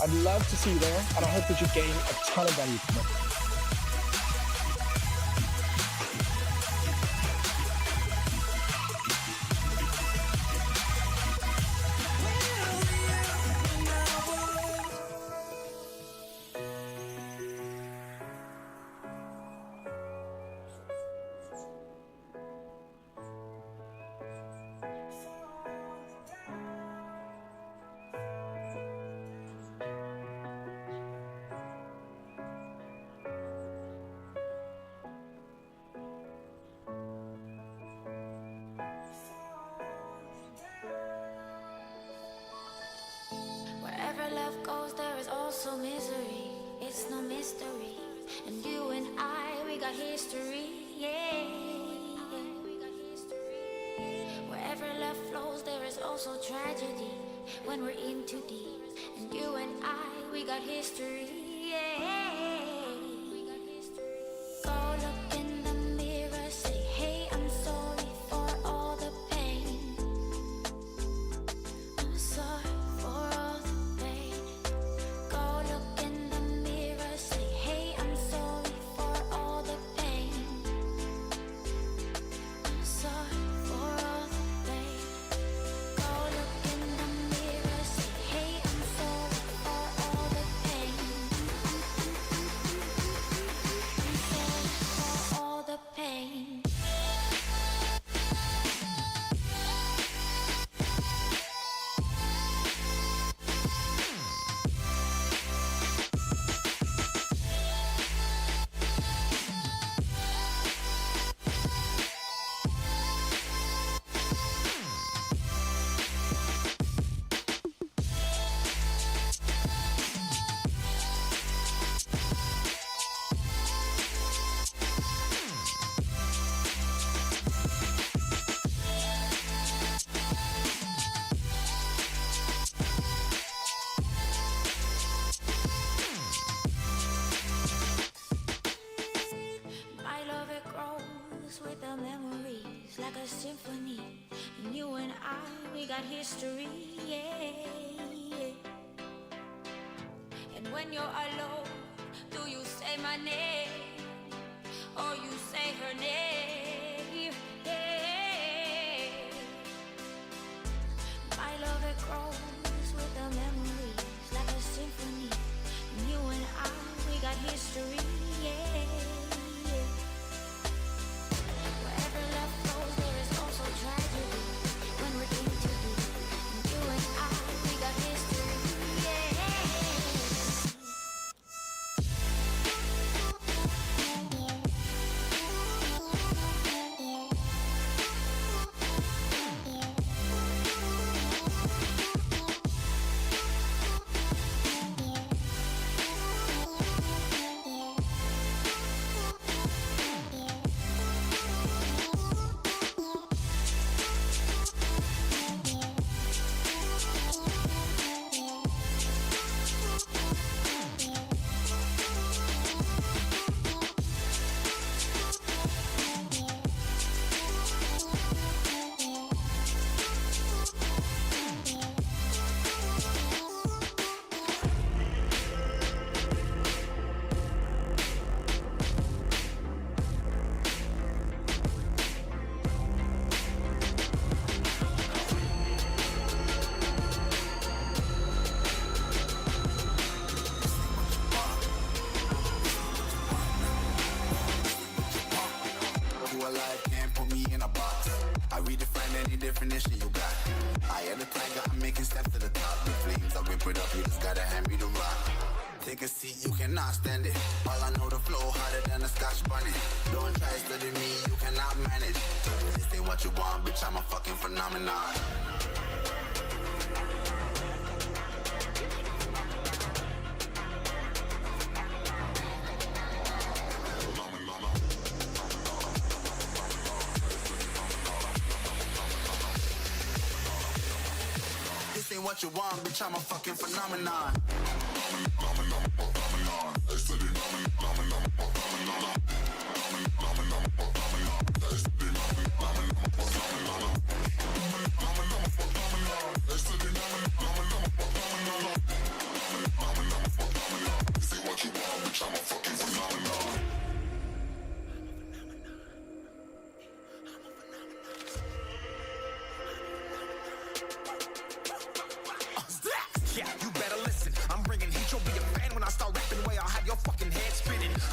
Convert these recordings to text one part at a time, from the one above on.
I'd love to see you there, and I hope that you gain a ton of value from it. Wherever love goes, there is also misery. It's no mystery. And you and I, we got history, yeah. Wherever love flows, there is also tragedy. When we're in too deep. And you and I, we got history, yeah. Go look in the mirror, say, hey, I'm sorry for all the pain. I'm sorry for all the pain. Go look in the mirror, say, hey, I'm sorry for all the pain. I'm sorry for all the pain. Go look in the mirror, say, hey, I'm sorry for all the pain. I'm sorry for all the pain. My love, it grows with the memories like a symphony. And you and I, we got history, yeah. And when you're alone, do you say my name or you say her name? Yeah. My love, it grows with the memories like a symphony. And you and I, we got history, yeah. Wherever love flows, there is also tragedy. When we're in too deep, and you and I, we got history, yeah. You alive, can't put me in a box. I redefine any definition you got. I am the tiger, I'm making steps to the top. The flames, I whip it up, you just gotta hand me the rock. Take a seat, you cannot stand it. All I know, the flow harder than a scotch bunny. Don't try studying me, you cannot manage. This ain't what you want, bitch, I'm a fucking phenomenon. This ain't what you want, bitch, I'm a fucking phenomenon.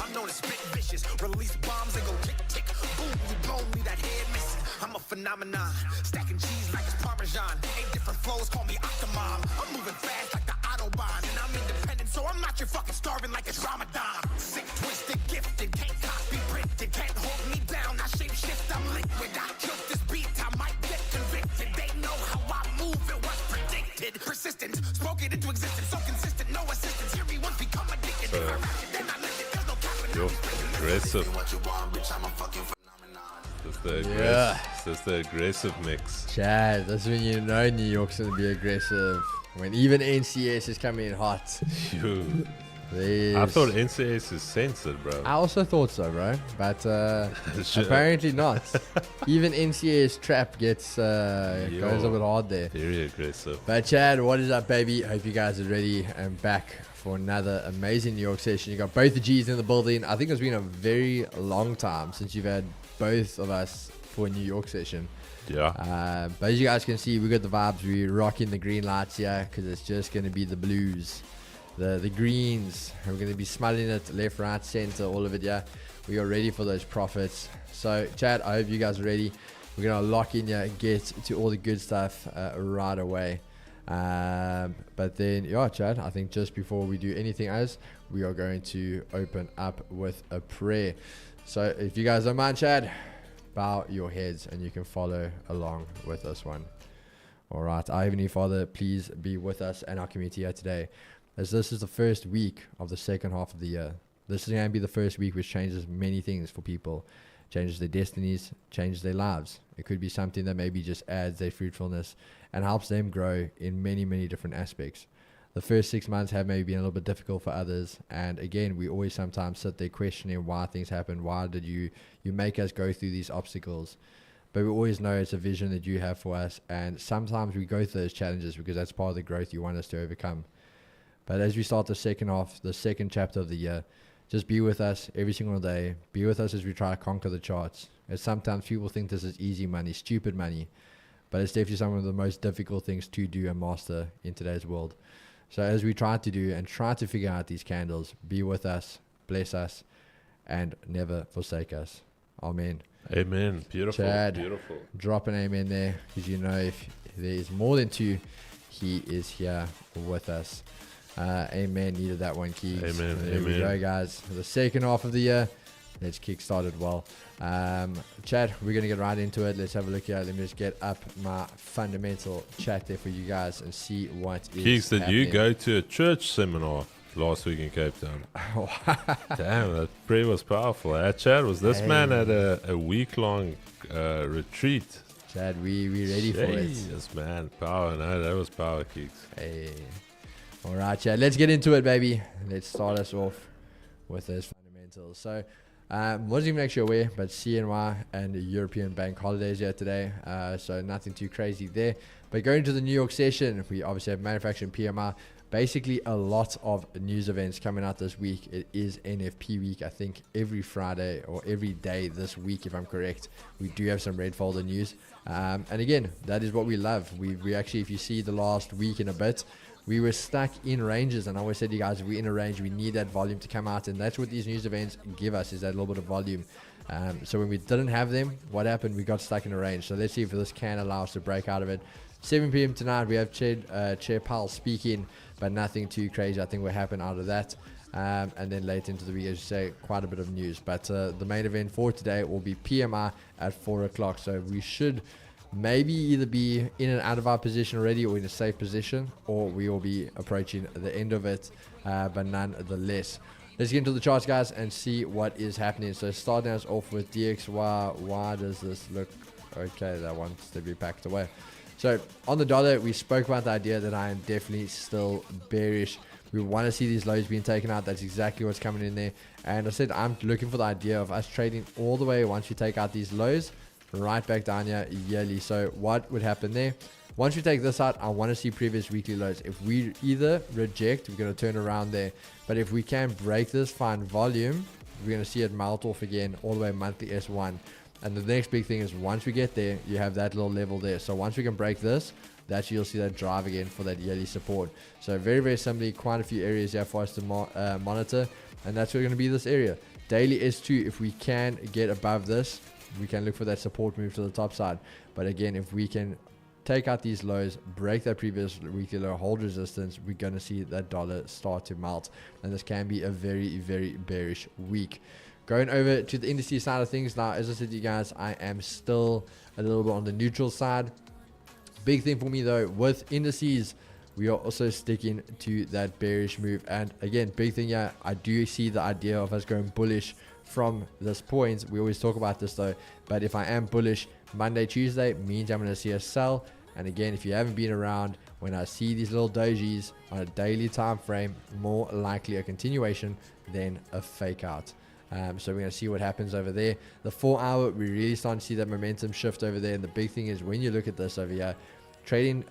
I'm known as spit vicious. Release bombs and go tick tick. Boom, you blow me that head missing. I'm a phenomenon. Stacking cheese like it's Parmesan. 8 different flows, call me Octomom. I'm moving fast like the Autobahn. And I'm independent, so I'm not your fucking starving like it's Ramadan. Sick, twisted, gifted, can't copy, printed, can't hold me down. I shape shift, I'm liquid. I killed this beat, I might get convicted. They know how I move, it was predicted. Persistent, spoke it into existence, so consistent, no assistance. Hear me once, become addicted. If I rap it, then I live it. There's no capping. Yo, aggressive. What you want, bitch, I'm a fucking phenomenon. That's the aggressive mix. Chad, that's when you know New York's going to be aggressive. When even NCS is coming in hot. Phew. There's... I thought NCS is censored, bro. I also thought so, bro. But apparently not. Even NCS trap gets goes a bit hard there. Very aggressive. But Chad, what is up, baby? Hope you guys are ready and back for another amazing New York session. You got both the G's in the building. I think it's been a very long time since you've had both of us for a New York session. Yeah. But as you guys can see, we got the vibes. We're rocking the green lights here because it's just going to be the blues, the greens. We're going to be smelling it left, right, center, all of it. Yeah, we are ready for those profits. So, Chad, I hope you guys are ready. We're going to lock in here and get to all the good stuff right away. But then, yeah, Chad, I think just before we do anything else, we are going to open up with a prayer. So, if you guys don't mind, Chad, bow your heads and you can follow along with this one. All right, our Heavenly Father, please be with us and our community here today, as this is the first week of the second half of the year. This is going to be the first week which changes many things for people, changes their destinies, changes their lives. It could be something that maybe just adds their fruitfulness and helps them grow in many, many different aspects. The first 6 months have maybe been a little bit difficult for others. And again, we always sometimes sit there questioning why things happen. Why did you make us go through these obstacles? But we always know it's a vision that you have for us. And sometimes we go through those challenges because that's part of the growth you want us to overcome. But as we start the second half, the second chapter of the year, just be with us every single day. Be with us as we try to conquer the charts. As sometimes people think this is easy money, stupid money. But it's definitely some of the most difficult things to do and master in today's world. So as we try to do and try to figure out these candles, be with us, bless us, and never forsake us. Amen. Amen. Beautiful. Chad, Beautiful. drop an amen there, because you know if there is more than two, he is here with us. Amen. Needed that one, Keys. Amen. There we go, guys. The second half of the year. Let's kickstart it well. Chad, we're going to get right into it. Let's have a look here. Let me just get up my fundamental chat there for you guys and see what is Keeks, did happening. you go to a church seminar last week in Cape Town? Damn, that prayer was powerful. Chad, was this man at a week-long retreat? Chad, we ready for it. Yes, man. Power. No, that was power, Keeks. Hey. All right, Chad, let's get into it, baby. Let's start us off with those fundamentals. So, wasn't even make sure where, but CNY and the European bank holidays here today. So nothing too crazy there. But going to the New York session, we obviously have manufacturing PMI. Basically, a lot of news events coming out this week. It is NFP week. I think every Friday or every day this week, if I'm correct, we do have some red folder news. And again, that is what we love. We actually, if you see the last week and a bit, we were stuck in ranges, and I always said to you guys, if we're in a range, we need that volume to come out, and that's what these news events give us, is that little bit of volume. So when we didn't have them, what happened? We got stuck in a range. So let's see if this can allow us to break out of it. 7 p.m. tonight, we have Chair Powell speaking, but nothing too crazy I think will happen out of that. And then late into the week, as you say, quite a bit of news. But the main event for today will be PMI at 4 o'clock. So we should maybe either be in and out of our position already or in a safe position, or we will be approaching the end of it, but nonetheless. Let's get into the charts, guys, and see what is happening. So starting us off with DXY. Why does this look okay? That wants to be packed away. So on the dollar, we spoke about the idea that I am definitely still bearish. We want to see these lows being taken out. That's exactly what's coming in there. And I said I'm looking for the idea of us trading all the way once we take out these lows, right back down here yearly. So what would happen there? Once we take this out, I want to see previous weekly lows. If we either reject, we're going to turn around there. But if we can break this, find volume, we're going to see it melt off again all the way monthly S1. And the next big thing is once we get there, you have that little level there. So once we can break this, that's you'll see that drive again for that yearly support. So very, very simply, quite a few areas here for us to monitor. and that's going to be this area. Daily S2, if we can get above this, we can look for that support move to the top side. But again, if we can take out these lows, break that previous weekly low, hold resistance, we're going to see that dollar start to melt, and this can be a very, very bearish week. Going over to the indices side of things now, as I said to you guys, I am still a little bit on the neutral side. Big thing for me though, with indices, we are also sticking to that bearish move. And again, big thing here, I do see the idea of us going bullish from this point. We always talk about this though, but if I am bullish Monday, Tuesday, means I'm going to see a sell. And again, if you haven't been around, when I see these little dojis on a daily time frame, more likely a continuation than a fake out. So we're going to see what happens over there. The 4 hour, we really starting to see that momentum shift over there. And the big thing is when you look at this over here, trading,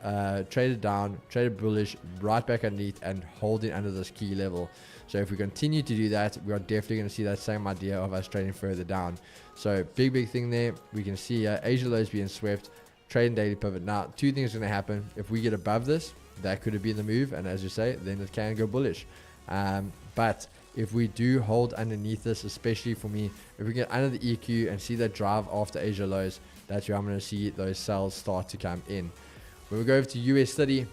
traded down, traded bullish, right back underneath and holding under this key level. So if we continue to do that, we are definitely going to see that same idea of us trading further down. So big thing there. We can see Asia lows being swept, trading daily pivot. Now, two things are going to happen. If we get above this, that could have been the move. And as you say, then it can go bullish. But if we do hold underneath this, especially for me, if we get under the EQ and see that drive after Asia lows, that's where I'm going to see those sells start to come in. When we go over to US30,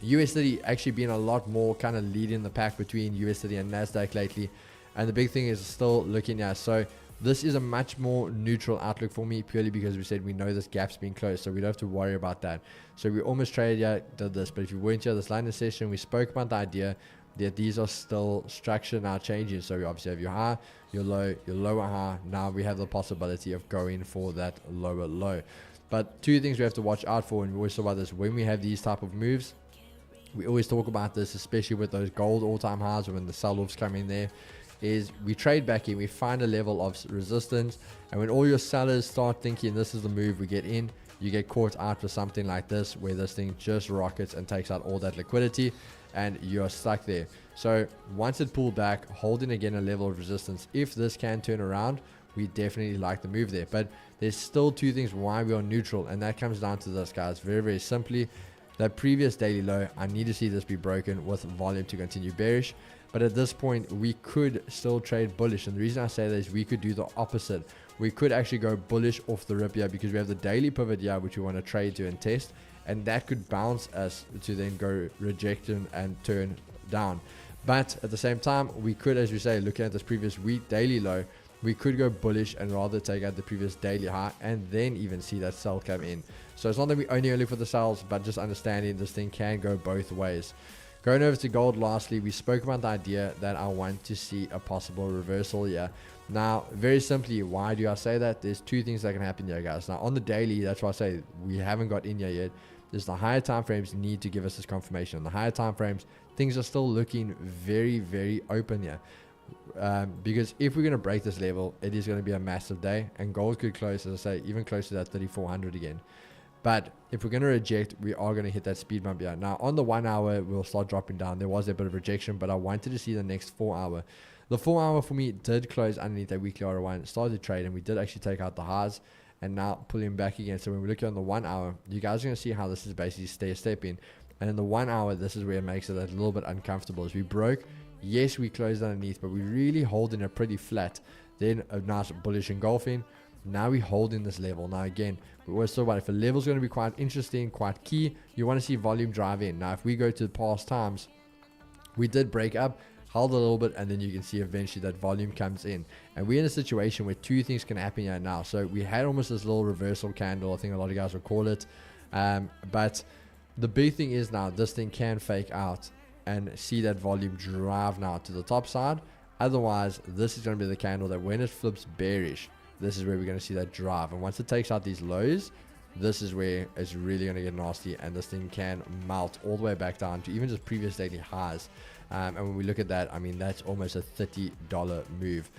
US30 actually been a lot more kind of leading the pack between US30 and NASDAQ lately. And the big thing is still looking at. So this is a much more neutral outlook for me, purely because we said we know this gap's been closed, so we don't have to worry about that. So we almost traded here, did this. But if you weren't here this line of session, we spoke about the idea that these are still structure now changing. So we obviously have your high, your low, your lower high. Now we have the possibility of going for that lower low. But two things we have to watch out for, and we always talk about this when we have these type of moves. We always talk about this, especially with those gold all-time highs when the sell-offs come in there, is we trade back in, we find a level of resistance, and when all your sellers start thinking this is the move we get in, you get caught out with something like this where this thing just rockets and takes out all that liquidity and you're stuck there. So once it pulled back, holding again a level of resistance, if this can turn around, we definitely like the move there. But there's still two things why we are neutral, and that comes down to this, guys. Very simply, that previous daily low, I need to see this be broken with volume to continue bearish. But at this point, we could still trade bullish. And the reason I say that is we could do the opposite. We could actually go bullish off the rip here because we have the daily pivot here, which we want to trade to and test. And that could bounce us to then go rejection and turn down. But at the same time, we could, as we say, looking at this previous week daily low, we could go bullish and rather take out the previous daily high and then even see that sell come in. So it's not that we only look for the sells, but just understanding this thing can go both ways. Going over to gold lastly, we spoke about the idea that I want to see a possible reversal here. Now, very simply, why do I say that? There's two things that can happen here, guys. Now, on the daily, that's why I say we haven't got in here yet. There's the higher time frames need to give us this confirmation. On the higher time frames, things are still looking very open here. Because if we're going to break this level, it is going to be a massive day, and gold could close, as I say, even close to that 3,400 again. But if we're going to reject, we are going to hit that speed bump here. Now, on the 1 hour, we'll start dropping down. There was a bit of rejection, but I wanted to see the next 4 hour. The 4 hour for me did close underneath that weekly R1, started to trade, and we did actually take out the highs, and now pulling back again. So when we look on the 1 hour, you guys are going to see how this is basically stair-stepping. And in the 1 hour, this is where it makes it a little bit uncomfortable. As we broke, yes, we closed underneath, but we really holding it pretty flat. Then a nice bullish engulfing. Now we hold in this level. Now again, we always talk about if a level is going to be quite interesting, quite key, you want to see volume drive in. Now if we go to the past times, we did break up, held a little bit, and then you can see eventually that volume comes in. And we're in a situation where two things can happen here now. So we had almost this little reversal candle, I think a lot of guys will call it. But the big thing is now this thing can fake out and see that volume drive now to the top side. Otherwise, this is going to be the candle that when it flips bearish, this is where we're going to see that drive. And once it takes out these lows, this is where it's really going to get nasty, and this thing can melt all the way back down to even just previous daily highs. And when we look at that, I mean, that's almost a $30 move,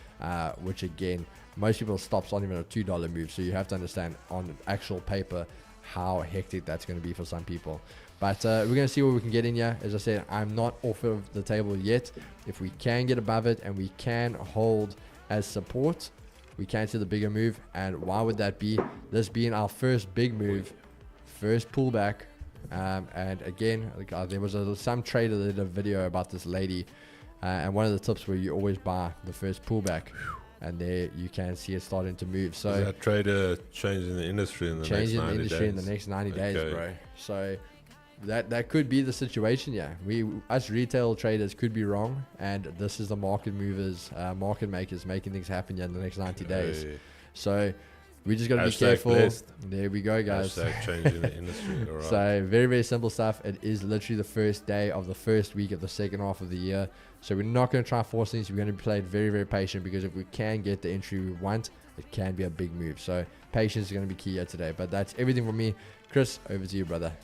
which again, most people stops on even a $2 move. So you have to understand on actual paper how hectic that's going to be for some people. But we're going to see what we can get in here. As I said, I'm not off of the table yet. If we can get above it and we can hold as support, we can see the bigger move. And why would that be? This being our first big move, first pullback. And again, there was some trader that did a video about this lady And one of the tips where you always buy the first pullback, and there you can see it starting to move. So is that trader changing the industry in the next 90 days? In the next 90 days, Okay. bro. So that could be the situation. Yeah, us retail traders could be wrong, and this is the market movers, market makers making things happen in the next 90 days. Hey. So we just got to be Hashtag careful. blessed. There we go, guys. Hashtag changing the industry. All right. So very, very simple stuff. It is literally the first day of the first week of the second half of the year. So we're not going to try and force things. We're going to be played very, very patient, because if we can get the entry we want, it can be a big move. So patience is going to be key here today. But that's everything from me. Chris, over to you, brother.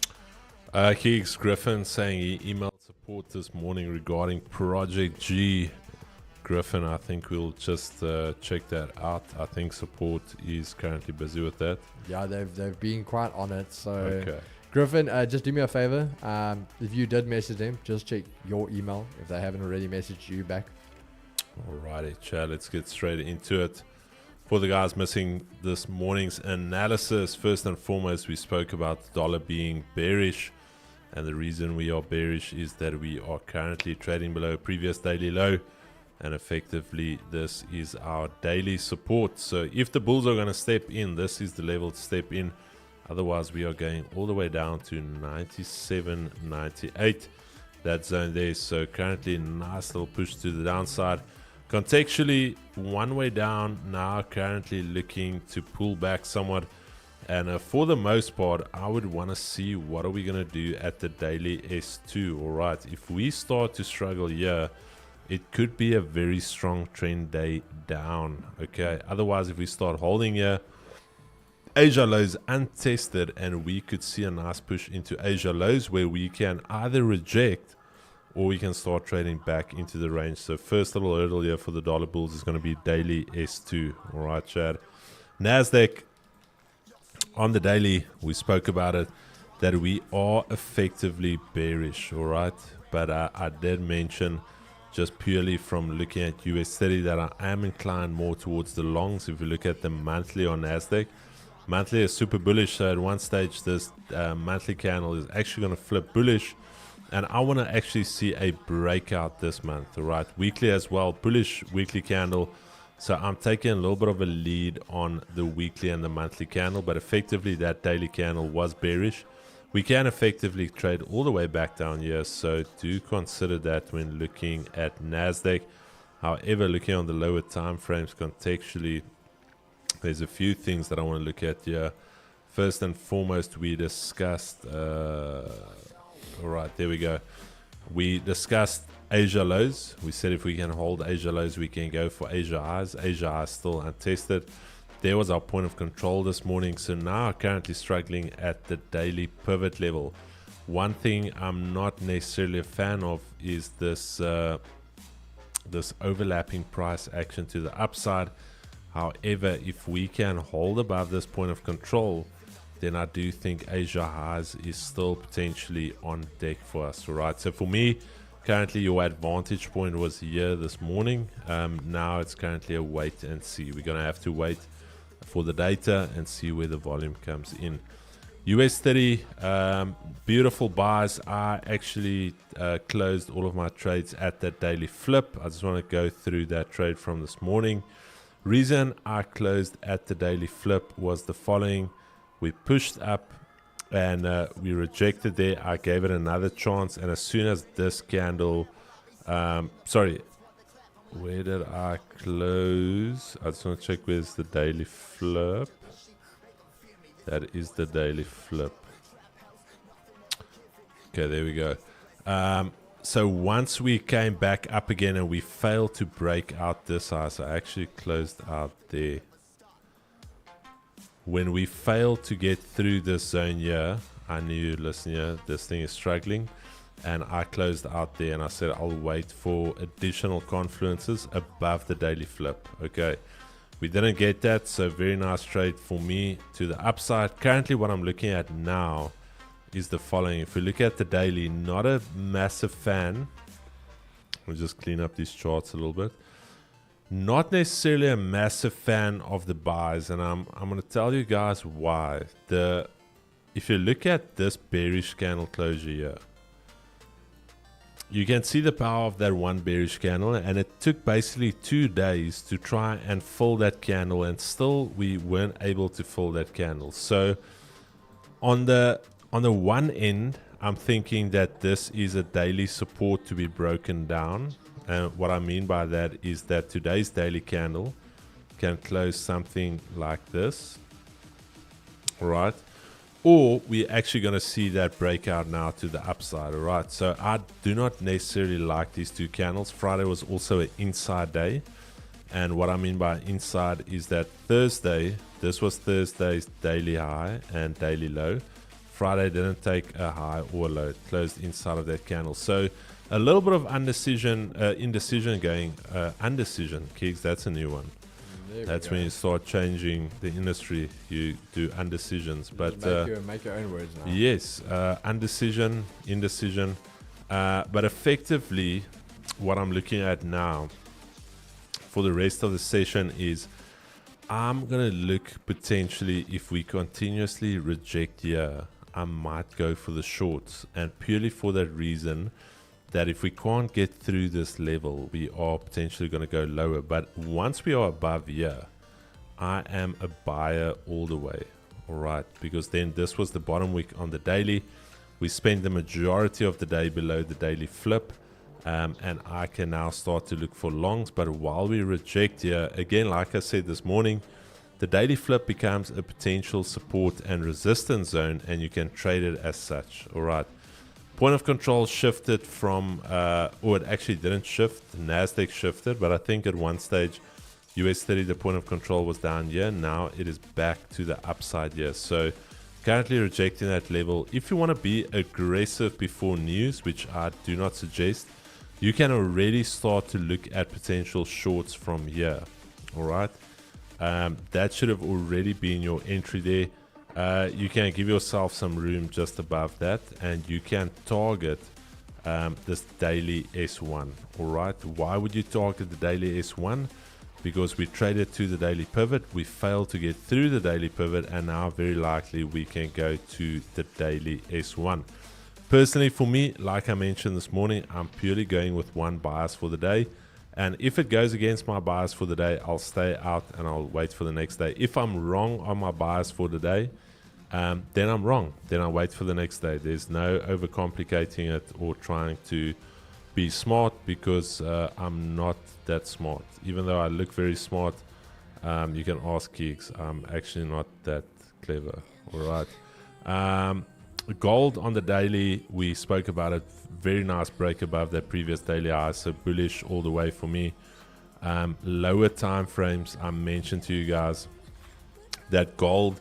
Keeks Griffin saying he emailed support this morning regarding Project G. Griffin, I think we'll just check that out. I think support is currently busy with that. Yeah, they've been quite on it. So Okay. Griffin, just do me a favor. If you did message them, just check your email if they haven't already messaged you back. Alrighty, Chad, let's get straight into it. For the guys missing this morning's analysis, first and foremost, we spoke about the dollar being bearish. And the reason we are bearish is that we are currently trading below a previous daily low. And effectively, this is our daily support. So if the bulls are going to step in, this is the level to step in. Otherwise, we are going all the way down to 97.98. That zone there. So currently, nice little push to the downside. Contextually, one way down now, currently looking to pull back somewhat. And for the most part, I would want to see what are we going to do at the daily S2. All right, if we start to struggle here, it could be a very strong trend day down. Okay, otherwise, if we start holding here, Asia lows untested, and we could see a nice push into Asia lows where we can either reject or we can start trading back into the range. So first little hurdle here for the dollar bulls is going to be daily S2. All right, Chad. NASDAQ on the daily, we spoke about it, that we are effectively bearish. All right, but I did mention just purely from looking at US 30 that I am inclined more towards the longs. If you look at the monthly on NASDAQ, monthly is super bullish. So at one stage, this monthly candle is actually going to flip bullish. And I want to actually see a breakout this month. All right, weekly as well, bullish weekly candle. So I'm taking a little bit of a lead on the weekly and the monthly candle. But effectively, that daily candle was bearish. We can effectively trade all the way back down here. So do consider that when looking at NASDAQ. However, looking on the lower time frames contextually, there's a few things that I want to look at here. First and foremost, we discussed, all right, there we go. We discussed Asia lows. We said if we can hold Asia lows, we can go for Asia highs. Asia highs still untested. There was our point of control this morning. So now currently struggling at the daily pivot level. One thing I'm not necessarily a fan of is this, this overlapping price action to the upside. However, if we can hold above this point of control, then I do think Asia highs is still potentially on deck for us. All right. So for me, currently your advantage point was here this morning. Now it's currently a wait and see. We're going to have to wait for the data and see where the volume comes in. US 30, beautiful buys. I actually closed all of my trades at that daily flip. I just want to go through that trade from this morning. Reason I closed at the daily flip was the following. We pushed up and we rejected there. I gave it another chance, and as soon as this candle, sorry, where did I close? I just want to check where's the daily flip. That is the daily flip. Okay, there we go. So once we came back up again and we failed to break out this high, so I actually closed out there. When we failed to get through this zone here, I knew, listen here, this thing is struggling. And I closed out there and I said I'll wait for additional confluences above the daily flip. Okay, we didn't get that, so very nice trade for me to the upside. Currently what I'm looking at now is the following. If we look at the daily, not a massive fan. We'll just clean up these charts a little bit. Not necessarily a massive fan of the buys, and I'm going to tell you guys why. If you look at this bearish candle closure here, you can see the power of that one bearish candle, and it took basically 2 days to try and fill that candle, and still we weren't able to fill that candle. So on the one end, I'm thinking that this is a daily support to be broken down, and what I mean by that is that today's daily candle can close something like this, all right? Or we're actually going to see that breakout now to the upside, all right? So I do not necessarily like these two candles. Friday was also an inside day. And what I mean by inside is that Thursday, this was Thursday's daily high and daily low. Friday didn't take a high or a low. It closed inside of that candle. So a little bit of indecision going. Undecision, Keeks, that's a new one. That's when you start changing the industry. You do undecisions, but make your own words now. yes, undecision, indecision. But effectively, what I'm looking at now for the rest of the session is I'm gonna look potentially, if we continuously reject here, I might go for the shorts, and purely for that reason that if we can't get through this level, we are potentially going to go lower. But once we are above here, I am a buyer all the way, all right? Because then this was the bottom week on the daily. We spent the majority of the day below the daily flip, and I can now start to look for longs. But while we reject here, again, like I said this morning, the daily flip becomes a potential support and resistance zone, and you can trade it as such, all right? Point of control shifted from, or it actually didn't shift, NASDAQ shifted, but I think at one stage, US 30, the point of control was down here. Now it is back to the upside here. So currently rejecting that level. If you want to be aggressive before news, which I do not suggest, you can already start to look at potential shorts from here. All right. That should have already been your entry there. You can give yourself some room just above that, and you can target this daily S1. All right. Why would you target the daily S1? Because we traded to the daily pivot, we failed to get through the daily pivot, and now very likely we can go to the daily S1. Personally, for me, like I mentioned this morning, I'm purely going with one bias for the day. And if it goes against my bias for the day, I'll stay out and I'll wait for the next day. If I'm wrong on my bias for the day, then I'm wrong. Then I'll wait for the next day. There's no overcomplicating it or trying to be smart, because I'm not that smart. Even though I look very smart, you can ask Geeks, I'm actually not that clever. All right. Gold on the daily, we spoke about it. Very nice break above that previous daily high, so bullish all the way for me. Lower time frames, I mentioned to you guys that gold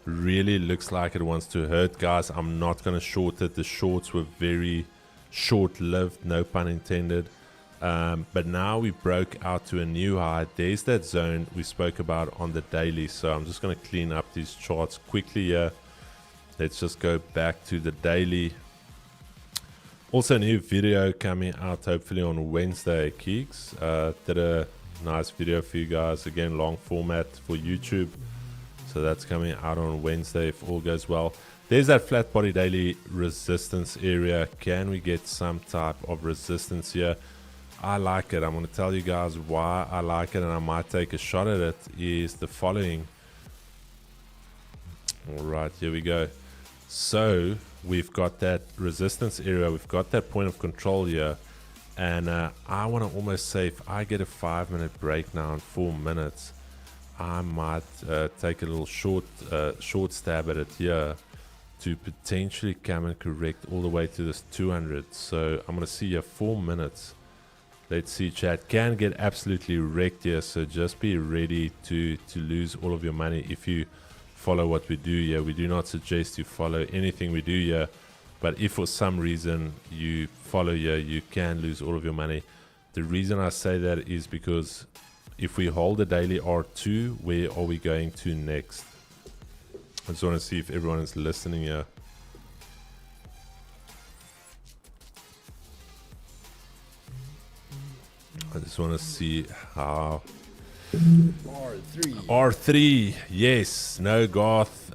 really looks like it wants to hurt, guys. I'm not going to short it. The shorts were very short-lived, no pun intended. But now we broke out to a new high. There's that zone we spoke about on the daily. So I'm just going to clean up these charts quickly here. Let's just go back to the daily. Also, a new video coming out hopefully on Wednesday, Keeks. Did a nice video for you guys. Again, long format for YouTube. So that's coming out on Wednesday if all goes well. There's that flat body daily resistance area. Can we get some type of resistance here? I like it. I'm going to tell you guys why I like it, and I might take a shot at it, is the following. All right, here we go. So we've got that resistance area. We've got that point of control here. And I want to almost say, if I get a 5-minute break now in 4 minutes, I might take a little short stab at it here to potentially come and correct all the way to this 200. So I'm going to see here 4 minutes. Let's see, chat. Can get absolutely wrecked here, so just be ready to lose all of your money if you follow what we do here. We do not suggest you follow anything we do here, but if for some reason you follow here, you can lose all of your money. The reason I say that is because if we hold the daily R2, where are we going to next? I just want to see if everyone is listening here. I just want to see how... R3, yes. No Garth.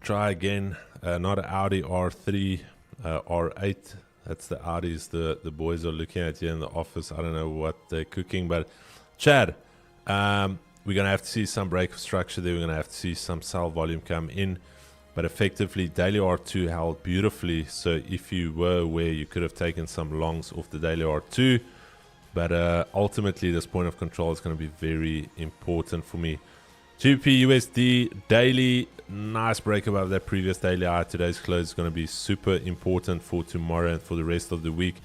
Try again. Not an Audi R3, R8. That's the Audis the boys are looking at here in the office. I don't know what they're cooking, but Chad, we're going to have to see some break of structure there. We're going to have to see some sell volume come in. But effectively, daily R2 held beautifully. So if you were aware, you could have taken some longs off the daily R2. But ultimately, this point of control is going to be very important for me. GBP USD daily, nice break above that previous daily high. Today's close is going to be super important for tomorrow and for the rest of the week.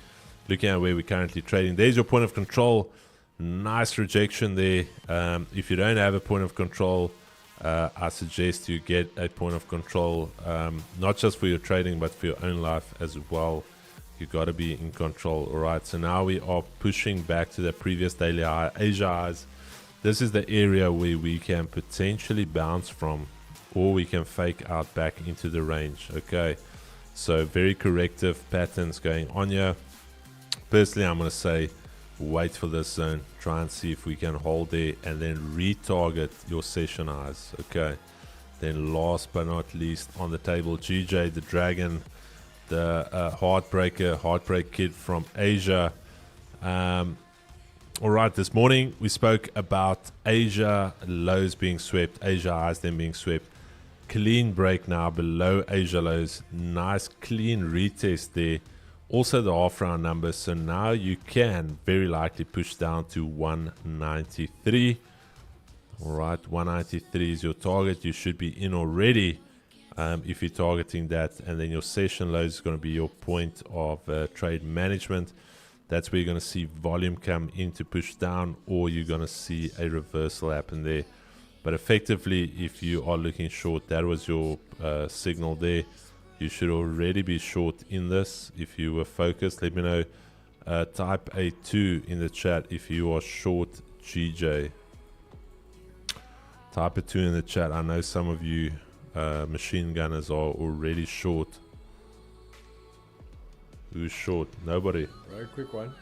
Looking at where we're currently trading, there's your point of control. Nice rejection there. If you don't have a point of control, I suggest you get a point of control, not just for your trading, but for your own life as well. You got to be in control. All right, so now we are pushing back to the previous daily high, Asia highs. This is the area where we can potentially bounce from, or we can fake out back into the range. Okay, so very corrective patterns going on here. Personally, I'm going to say wait for this zone, try and see if we can hold there, and then retarget your session highs. Okay, then last but not least on the table, GJ the Dragon, the heartbreak kid from Asia. All right, this morning we spoke about Asia lows being swept, Asia highs then being swept. Clean break now below Asia lows. Nice clean retest there. Also the half round numbers. So now you can very likely push down to 193. All right, 193 is your target. You should be in already if you're targeting that. And then your session lows is going to be your point of trade management. That's where you're going to see volume come in to push down, or you're going to see a reversal happen there. But effectively, if you are looking short, that was your signal there. You should already be short in this. If you were focused, let me know. Type a 2 in the chat if you are short GJ. Type a 2 in the chat. I know some of you machine gunners are already short. Who's short? Nobody. Right, quick one.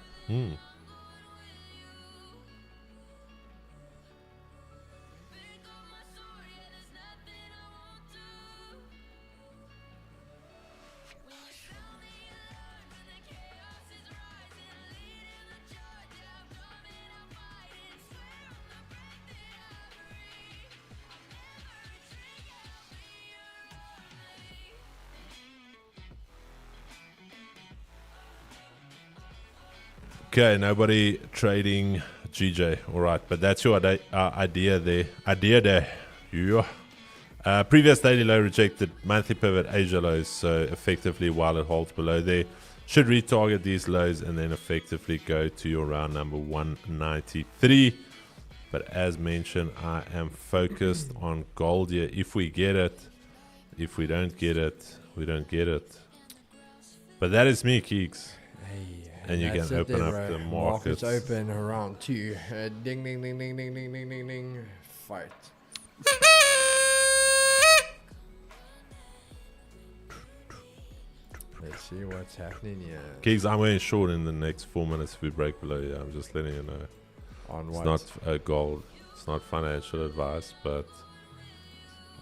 Okay, nobody trading GJ. All right, but that's your idea there. Yeah. Previous daily low rejected, monthly pivot, Asia lows. So effectively, while it holds below there, should retarget these lows and then effectively go to your round number 193. But as mentioned, I am focused on gold here. If we get it, if we don't get it, we don't get it. But that is me, Keeks. Hey, And you can open up the markets. Markets open around 2. Ding, ding, ding, ding, ding, ding, ding, ding, ding. Fight. Let's see what's happening here. Keeks, I'm going short in the next 4 minutes if we break below here. I'm just letting you know. On It's what? not gold. It's not financial advice, but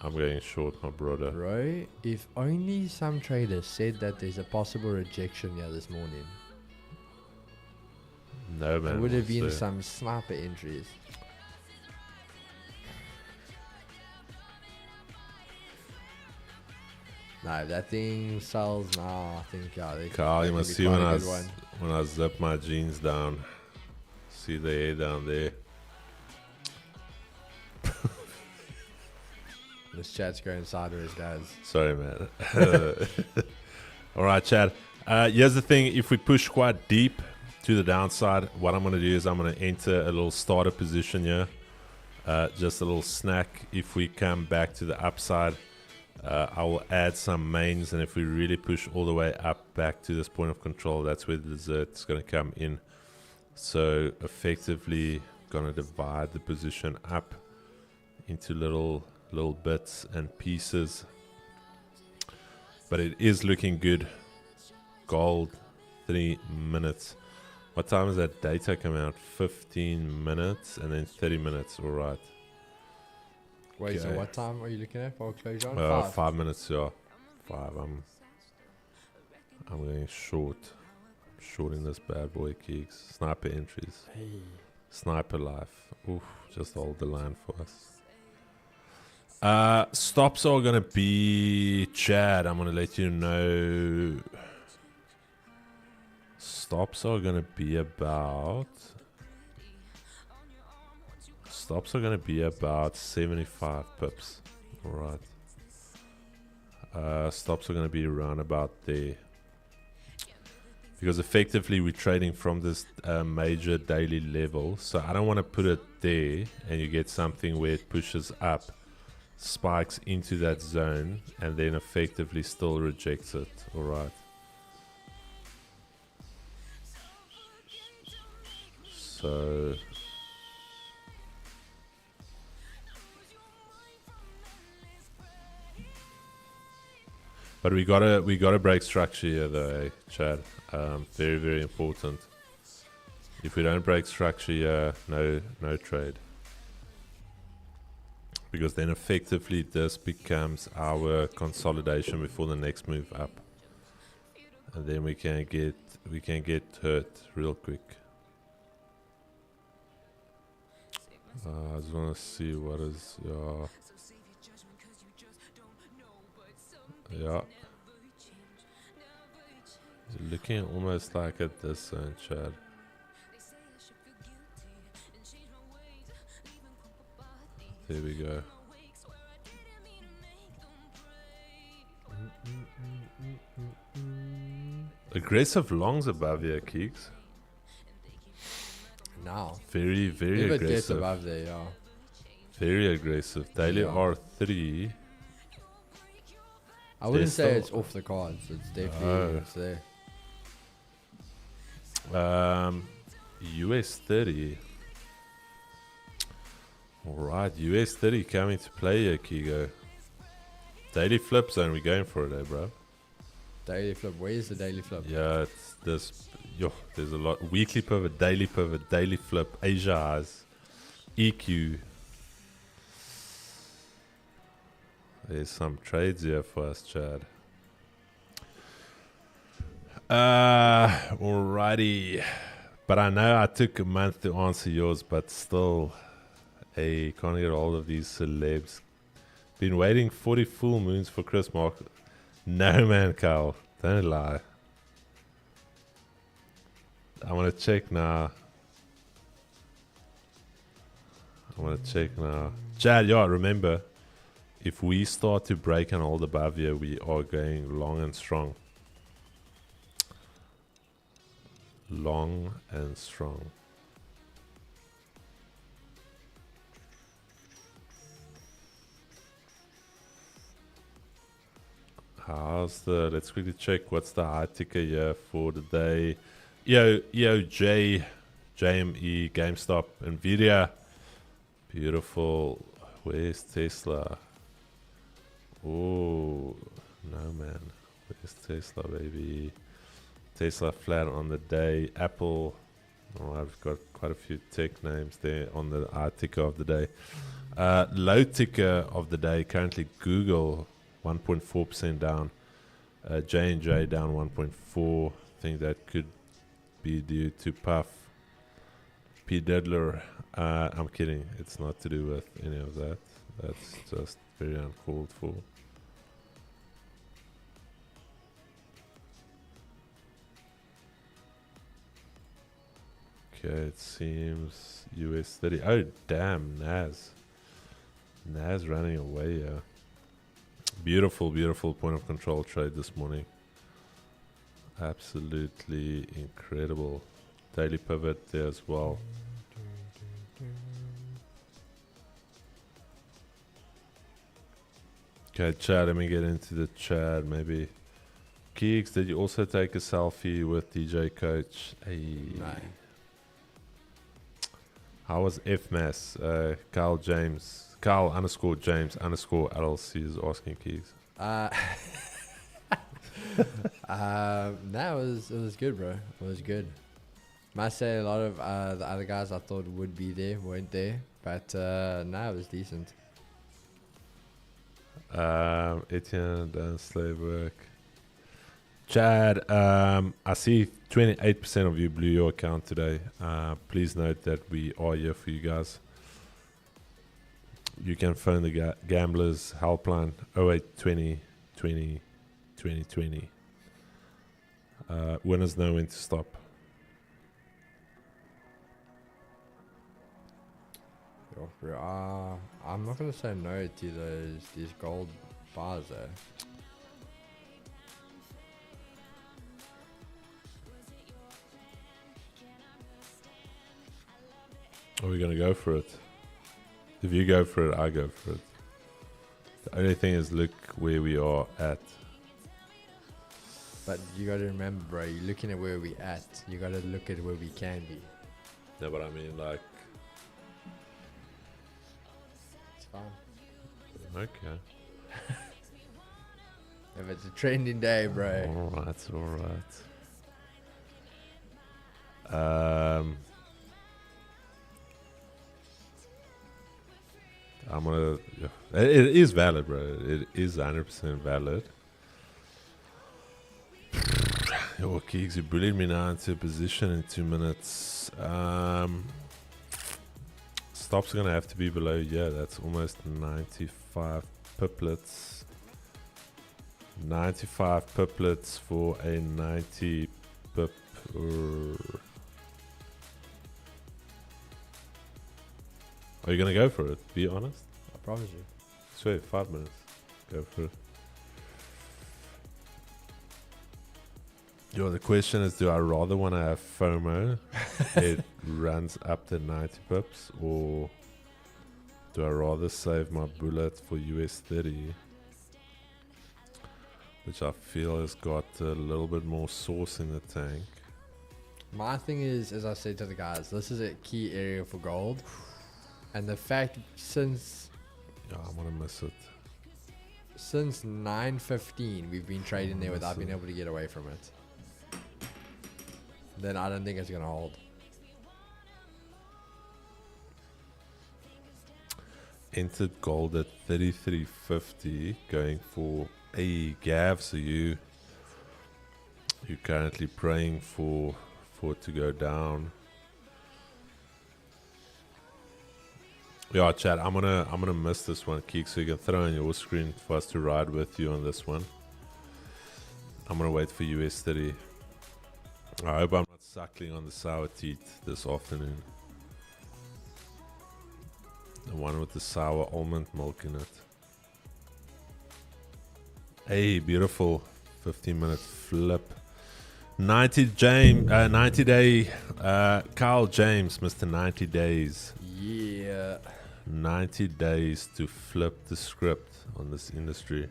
I'm going short, my brother. Bro, if only some traders said that there's a possible rejection here this morning, No, man. there would have what's been there? some sniper entries. No, that thing sells now. I think, yeah. Carl, you that must could see be when quite a I, good one. when I zip my jeans down. See the hair down there. This chat's going sideways, guys. Sorry, man. All right, Chad. Here's the thing. If we push quite deep to the downside, what I'm going to do is I'm going to enter a little starter position here. Just a little snack. If we come back to the upside, I will add some mains. And if we really push all the way up back to this point of control, that's where the dessert is going to come in. So effectively going to divide the position up into little bits and pieces, but it is looking good. Gold 3 minutes. What time is that data coming out? 15 minutes and then 30 minutes. All right. Wait, so Okay. what time are you looking at for closure on? 5 minutes. Yeah, 5. I'm going short. shorting this bad boy, Keeks. Sniper entries. Hey. Sniper life. Oof, just hold the line for us. Stops are gonna be Chad. I'm gonna let you know. Stops are gonna be about. Stops are gonna be about 75 pips. All right. Stops are gonna be around about there. Because effectively we're trading from this major daily level, so I don't want to put it there and you get something where it pushes up, spikes into that zone, and then effectively still rejects it. All right. So but we gotta break structure here though, eh, Chad. Very, very important. If we don't break structure here, no trade. Because then effectively this becomes our consolidation before the next move up. And then we can get hurt real quick. I just wanna see what is yeah. It's looking almost like at this zone, Chad. There we go. Aggressive longs above here, Keeks. Now. Very, very If it gets aggressive. above there, yeah. Very aggressive. Daily Yeah. R3. I wouldn't There's say still- it's off the cards. It's definitely No. it's there. US 30. Alright, US 30 coming to play here, Kigo. Daily flip zone, we're going for it, eh, bro? Daily flip. Where's the daily flip? Yeah, it's this. Yo, there's a lot. Weekly pivot, daily flip, Asia highs, EQ. There's some trades here for us, Chad. Alrighty. But I know I took a month to answer yours, but still, hey, can't get hold of these celebs. Been waiting 40 full moons for Chris Mark. No, man, Carl. Don't lie. I want to check now. Chad, yeah, remember, if we start to break and hold above here, we are going long and strong. Long and strong. Let's quickly check what's the high ticker here for the day. EOJ, JME, GameStop, Nvidia. Beautiful. Where's Tesla? Oh, no, man. Where's Tesla, baby? Tesla flat on the day. Apple. Oh, I've got quite a few tech names there on the high ticker of the day. Low ticker of the day, currently Google, 1.4% down. J&J down 1.4. I think that could be due to Puff. P. Diddler. I'm kidding. It's not to do with any of that. That's just very uncalled for. Okay, it seems US 30. Oh, damn, Nas. Nas running away, yeah. Beautiful, beautiful point of control trade this morning. Absolutely incredible. Daily pivot there as well. Okay, Chad, let me get into the chat. Maybe. Keeks, did you also take a selfie with DJ Coach? Hey. No. How was FMAS? Carl _ James _ LLC is asking Keeks. No, it was good, bro. It was good. Must say a lot of the other guys I thought would be there weren't there, but no, it was decent. Etienne done slave work. Chad, I see 28% of you blew your account today. Please note that we are here for you guys. You can phone the Gamblers Helpline 0820 20 2020. Winners know when to stop. I'm not gonna say no to these gold bars though. Are we gonna go for it? If you go for it, I go for it. The only thing is look where we are at. But you gotta remember, bro, you're looking at where we at. You gotta look at where we can be. No, but I mean, like, It's fine. okay. If it's a trending day, bro. Alright, alright. I'm gonna. It is valid, bro. It is 100% valid. Yo, Keeks, you bullied me now into a position in 2 minutes. Stop's gonna have to be below. Yeah, that's almost 95 piplets. 95 piplets for a 90 pip. Are you gonna go for it? Be honest. I promise you. Sweet, 5 minutes. Go for it. Yo, the question is, do I rather want to have FOMO? It runs up to 90 pips, or do I rather save my bullet for US 30, which I feel has got a little bit more sauce in the tank? My thing is, as I said to the guys, this is a key area for gold. And the fact since Yeah, I'm gonna miss it. 9:15 we've been trading there without being able to get away from it. Then I don't think it's gonna hold. Entered gold at 33.50, going for a gav. So you're currently praying for it to go down. Yeah, chat. I'm gonna miss this one, Keek, so you can throw in your screen for us to ride with you on this one. I'm gonna wait for US 30. I hope I'm not suckling on the sour teeth this afternoon. The one with the sour almond milk in it. Hey, beautiful 15-minute flip. 90 day Kyle James, Mr. 90 days. Yeah. 90 days to flip the script on this industry.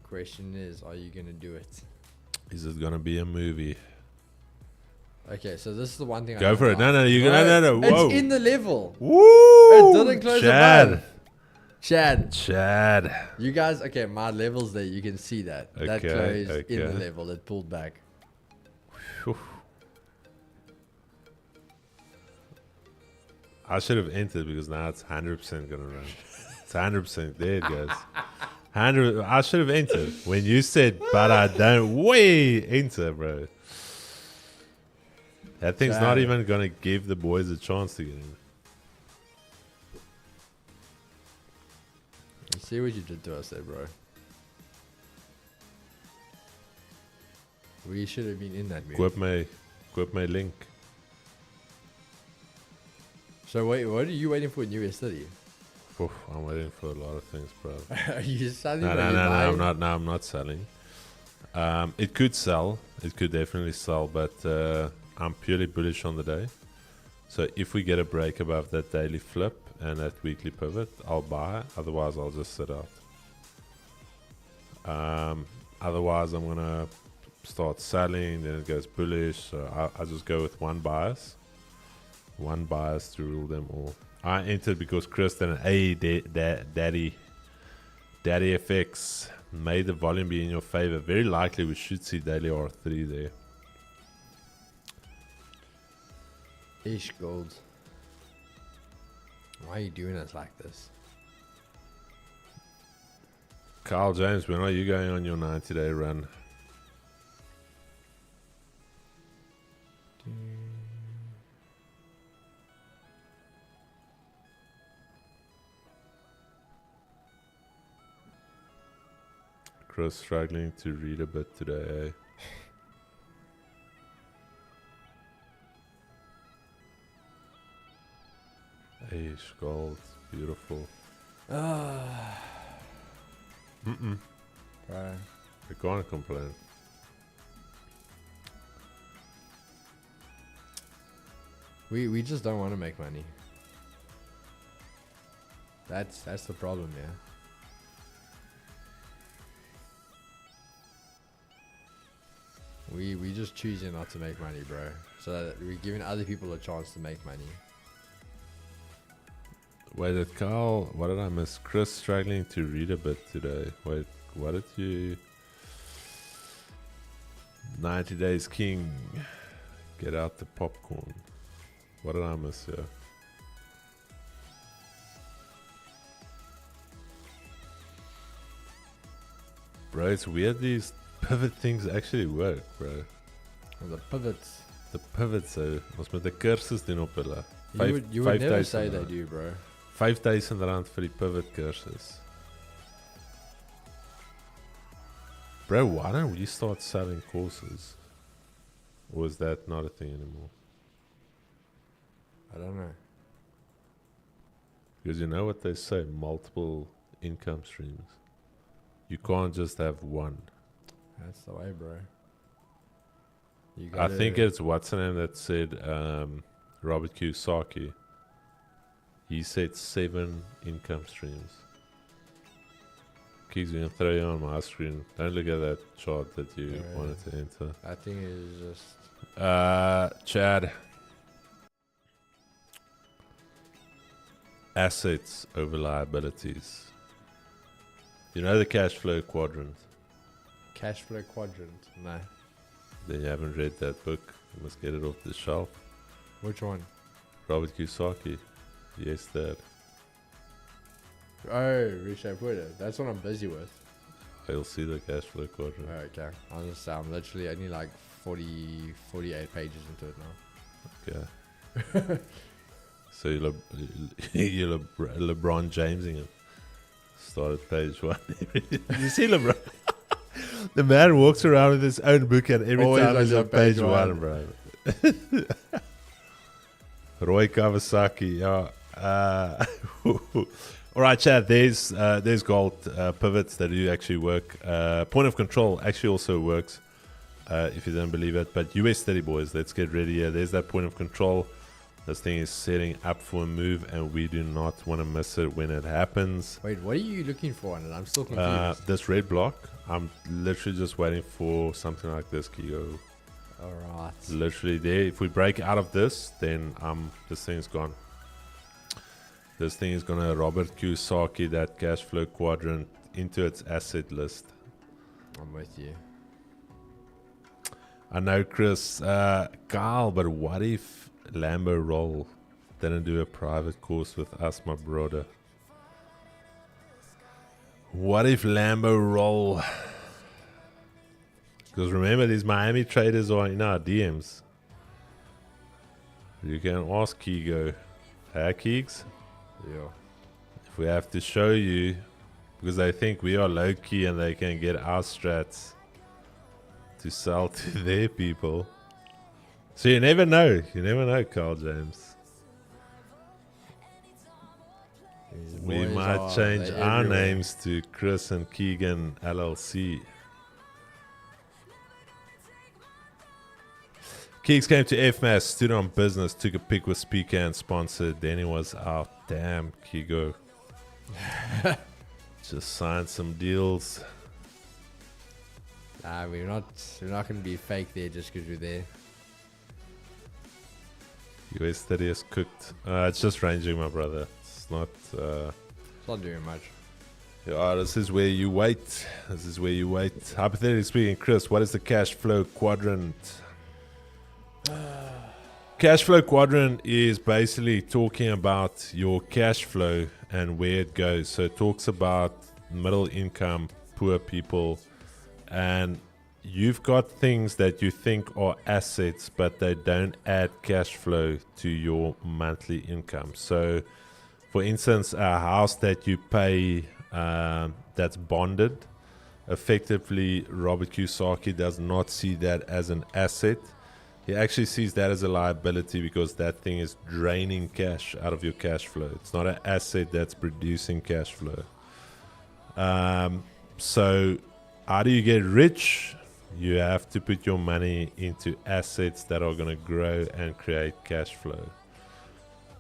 Question is, are you gonna do it? Is it gonna be a movie? Okay, so this is the one thing. Go for it. No, no. Whoa. It's in the level. Woo! It didn't close above. Chad. You guys, okay, my level's there. You can see that. That closed in the level. It pulled back. Whew. I should have entered because now it's 100% gonna run. It's 100%. There it goes. 100. I should have entered when you said, but I don't. Way enter, bro. That thing's not even gonna give the boys a chance to get in. See what you did to us there, bro. We should have been in that movie. Quip my link. So wait, what are you waiting for in US 30? Oof, I'm waiting for a lot of things, bro. Are you selling? No, I'm not. No, I'm not selling. It could sell. It could definitely sell, but I'm purely bullish on the day. So if we get a break above that daily flip and that weekly pivot, I'll buy. Otherwise, I'll just sit out. Otherwise, I'm gonna start selling. Then it goes bullish. So I just go with one bias. One bias to rule them all. I entered because Kristen and Daddy FX made the volume be in your favor. Very likely we should see daily R3 there. Ish gold. Why are you doing us like this? Carl James, when are you going on your 90-day run? Chris struggling to read a bit today. Aish, gold, beautiful. Mm-mm. Bro. I can't complain. We just don't want to make money. That's the problem, yeah. We just choosing not to make money, bro. So that we're giving other people a chance to make money. Wait, did Carl, what did I miss? Chris struggling to read a bit today. Wait, what did you... 90 Days King. Get out the popcorn. What did I miss here? Bro, it's weird these pivot things actually work, bro. And the pivots. The pivots, ons moet 'n kursus doen op hulle. You would never say they do, bro. R5,000 vir die pivot kursus. Bro, why don't we start selling courses? Or is that not a thing anymore? I don't know. Because you know what they say, multiple income streams. You can't just have one. That's the way, bro. You I think it's what's the name that said Robert Kiyosaki. He said 7 income streams. Keys, we can throw you on my screen. Don't look at that chart that you wanted to enter. That thing is just... Chad. Assets over liabilities. You know the cash flow quadrant? Cash flow quadrant. No. Then you haven't read that book. You must get it off the shelf. Which one? Robert Kiyosaki. Yes, Dad. Oh, Rich Puerto. That's what I'm busy with. I'll see the cash flow quadrant. Oh, okay. I'm literally only like 48 pages into it now. Okay. So you're LeBron Jamesing it. Start at page 1. You see LeBron? The man walks around with his own book and every Always time he's on on page page 1, bro. Roy Kawasaki, yeah. All right, Chad. There's gold pivots that do actually work. Point of control actually also works, if you don't believe it. But US steady, boys. Let's get ready here. There's that point of control. This thing is setting up for a move, and we do not want to miss it when it happens. Wait, what are you looking for on it? I'm still confused. This red block. I'm literally just waiting for something like this, Kigo. Alright. Literally there. If we break out of this, then this thing's gone. This thing is gonna Robert Kiyosaki that cash flow quadrant into its asset list. I'm with you. I know, Chris, Carl, but what if Lambo Roll didn't do a private course with us, my brother? What if Lambo Roll? Because remember, these Miami traders are in our DMs. You can ask Kigo. Keegs? Yeah. If we have to show you, because they think we are low key and they can get our strats to sell to their people. So you never know. You never know, Carl James. We might change our names to Chris and Keegan LLC. Keeks came to FMAS, stood on business, took a pic with speaker and sponsored. Then he was out. Damn, Kigo. Just signed some deals. Nah, we're not going to be fake there just because we're there. US 30 is cooked. It's just ranging, my brother. It's not... It's not doing much. Yeah, this is where you wait. This is where you wait. Hypothetically speaking, Chris, what is the cash flow quadrant? Cash flow quadrant is basically talking about your cash flow and where it goes. So it talks about middle income, poor people, and you've got things that you think are assets, but they don't add cash flow to your monthly income. So, for instance, a house that you pay that's bonded, effectively, Robert Kiyosaki does not see that as an asset. He actually sees that as a liability because that thing is draining cash out of your cash flow. It's not an asset that's producing cash flow. So how do you get rich? You have to put your money into assets that are going to grow and create cash flow.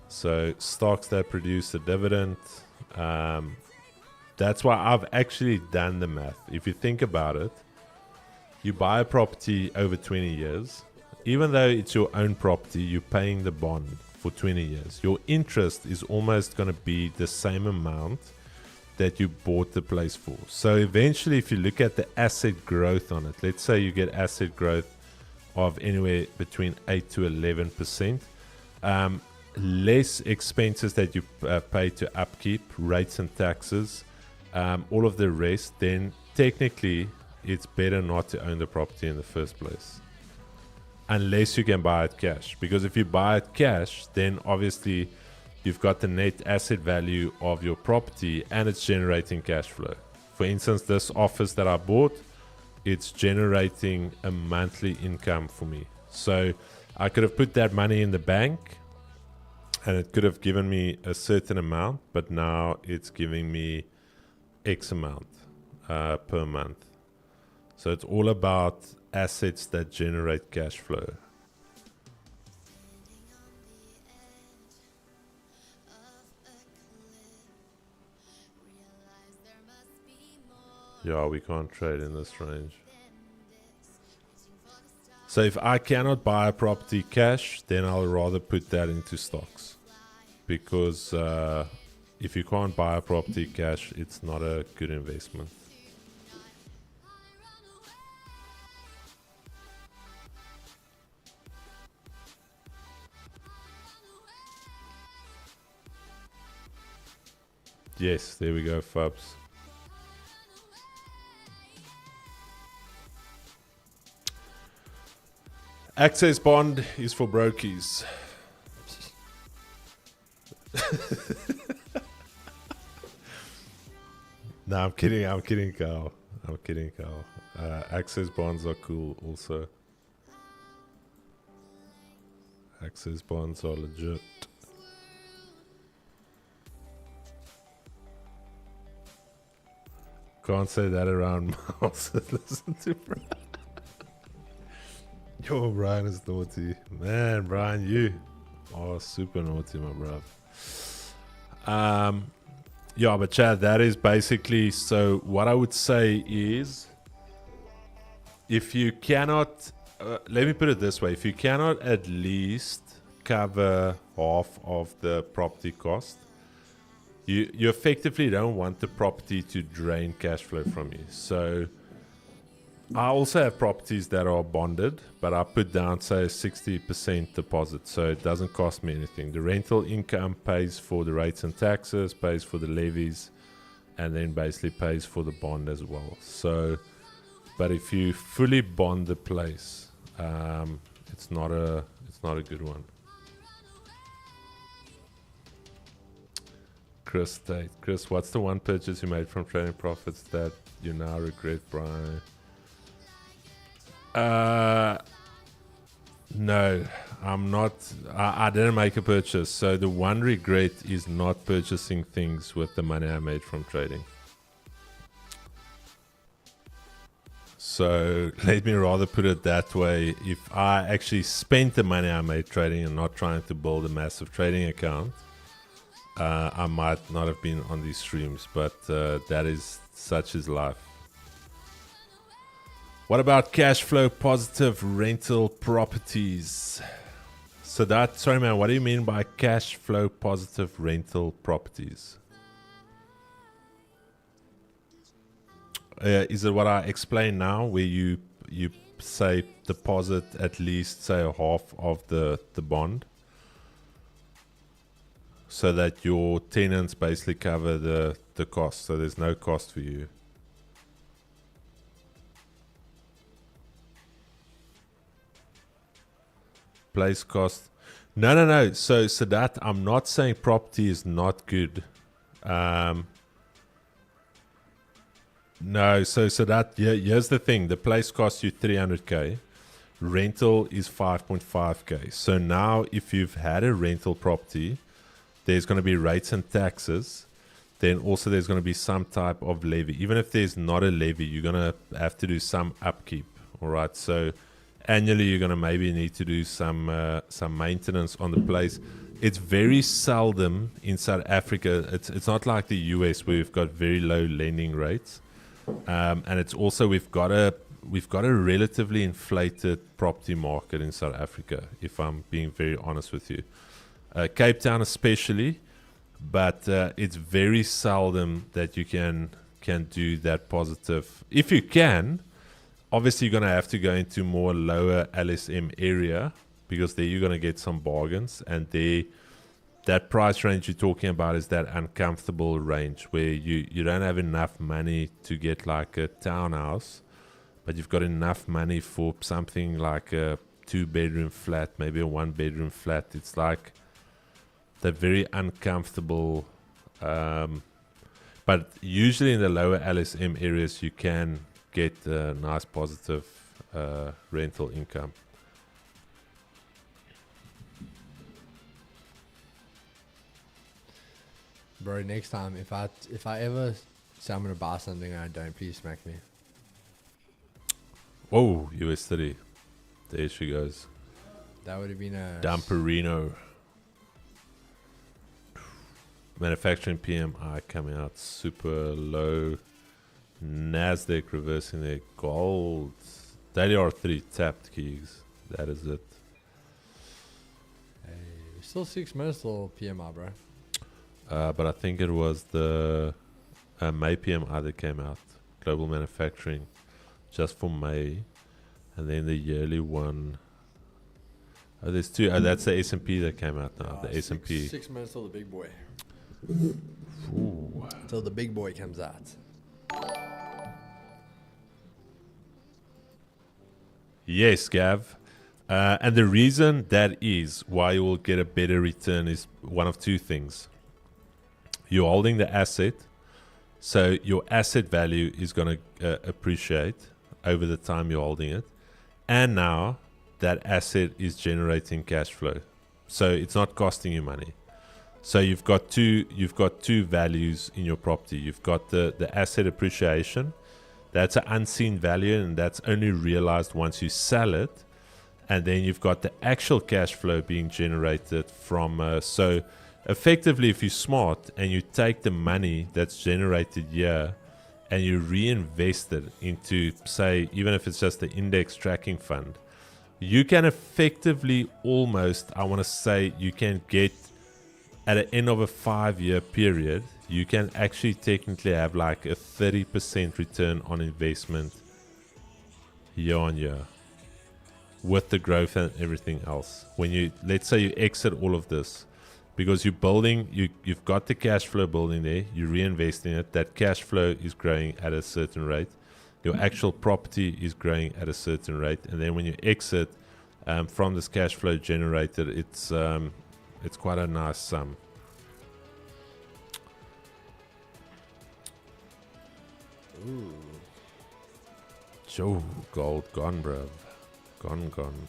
So stocks that produce a dividend. That's why I've actually done the math. If you think about it, you buy a property over 20 years. Even though it's your own property, you're paying the bond for 20 years. Your interest is almost going to be the same amount that you bought the place for. So eventually, if you look at the asset growth on it, let's say you get asset growth of anywhere between 8 to 11%, less expenses that you pay to upkeep, rates and taxes, all of the rest, then technically it's better not to own the property in the first place. Unless you can buy it cash. Because if you buy it cash, then obviously you've got the net asset value of your property and it's generating cash flow. For instance, this office that I bought, it's generating a monthly income for me. So I could have put that money in the bank and it could have given me a certain amount, but now it's giving me X amount per month. So it's all about assets that generate cash flow. Yeah, we can't trade in this range. So if I cannot buy a property cash, then I'll rather put that into stocks. Because if you can't buy a property cash, it's not a good investment. Yes, there we go, Fubs. Access bond is for brokies. No, I'm kidding, Carl. Access bonds are cool also. Access bonds are legit. Can't say that around Miles. Listen to Brian. Yo, Brian is naughty. Man, Brian, you are super naughty, my bro. Yeah, but Chad, that is basically, so what I would say is, if you cannot, let me put it this way, if you cannot at least cover half of the property cost, you effectively don't want the property to drain cash flow from you. So I also have properties that are bonded, but I put down, say, 60% deposit, so it doesn't cost me anything. The rental income pays for the rates and taxes, pays for the levies, and then basically pays for the bond as well. So, but if you fully bond the place, it's not a good one. Chris, what's the one purchase you made from trading profits that you now regret, Brian? No, I'm not. I didn't make a purchase. So the one regret is not purchasing things with the money I made from trading. So let me rather put it that way. If I actually spent the money I made trading and not trying to build a massive trading account, I might not have been on these streams, but that is such is life. What about cash flow positive rental properties? So that, sorry man, what do you mean by cash flow positive rental properties? Is it what I explained now, where you say deposit at least, say, half of the bond? so that your tenants basically cover the cost. So there's no cost for you. Place cost. No. So that I'm not saying property is not good. No, so that, yeah, here's the thing. The place costs you 300k. Rental is 5.5k. So now if you've had a rental property, there's going to be rates and taxes. Then also there's going to be some type of levy. Even if there's not a levy, you're going to have to do some upkeep. All right. So annually, you're going to maybe need to do some maintenance on the place. It's very seldom in South Africa. It's not like the US where we've got very low lending rates, and it's also we've got a relatively inflated property market in South Africa. If I'm being very honest with you, Cape Town especially, but it's very seldom that you can do that positive. If you can. Obviously, you're going to have to go into more lower LSM area because there you're going to get some bargains. And that price range you're talking about is that uncomfortable range where you don't have enough money to get like a townhouse, but you've got enough money for something like a 2-bedroom flat, maybe a 1-bedroom flat. It's like the very uncomfortable. But usually in the lower LSM areas, you can get a nice positive rental income. Bro, next time if I ever say I'm gonna buy something and I don't, please smack me. Whoa, US 30. There she goes. That would have been a Dumperino. Manufacturing PMI coming out super low. NASDAQ reversing their gold. Daily R3 tapped keys. That is it. Hey, still 6 minutes till PMI, bro. But I think it was the May PMI that came out. Global manufacturing just for May. And then the yearly one. Oh, there's two. Oh, that's the S&P that came out now. The S&P. 6 minutes till the big boy. Ooh. Till the big boy comes out. Yes, Gav. And the reason that is why you will get a better return is one of two things. You're holding the asset, so your asset value is going to appreciate over the time you're holding it. And now that asset is generating cash flow. So it's not costing you money. So you've got two values in your property. You've got the asset appreciation. That's an unseen value, and that's only realized once you sell it. And then you've got the actual cash flow being generated from. So effectively, if you're smart and you take the money that's generated here and you reinvest it into, say, even if it's just the index tracking fund, you can effectively almost, I want to say, you can get at the end of a 5-year period, you can actually technically have like a 30% return on investment year on year with the growth and everything else. When you, let's say you exit all of this, because you're building, you've got the cash flow building there, you're reinvesting it, that cash flow is growing at a certain rate, your actual property is growing at a certain rate, and then when you exit from this cash flow generated, it's quite a nice sum. Ooh. Joe, gold gone, bruv. Gone.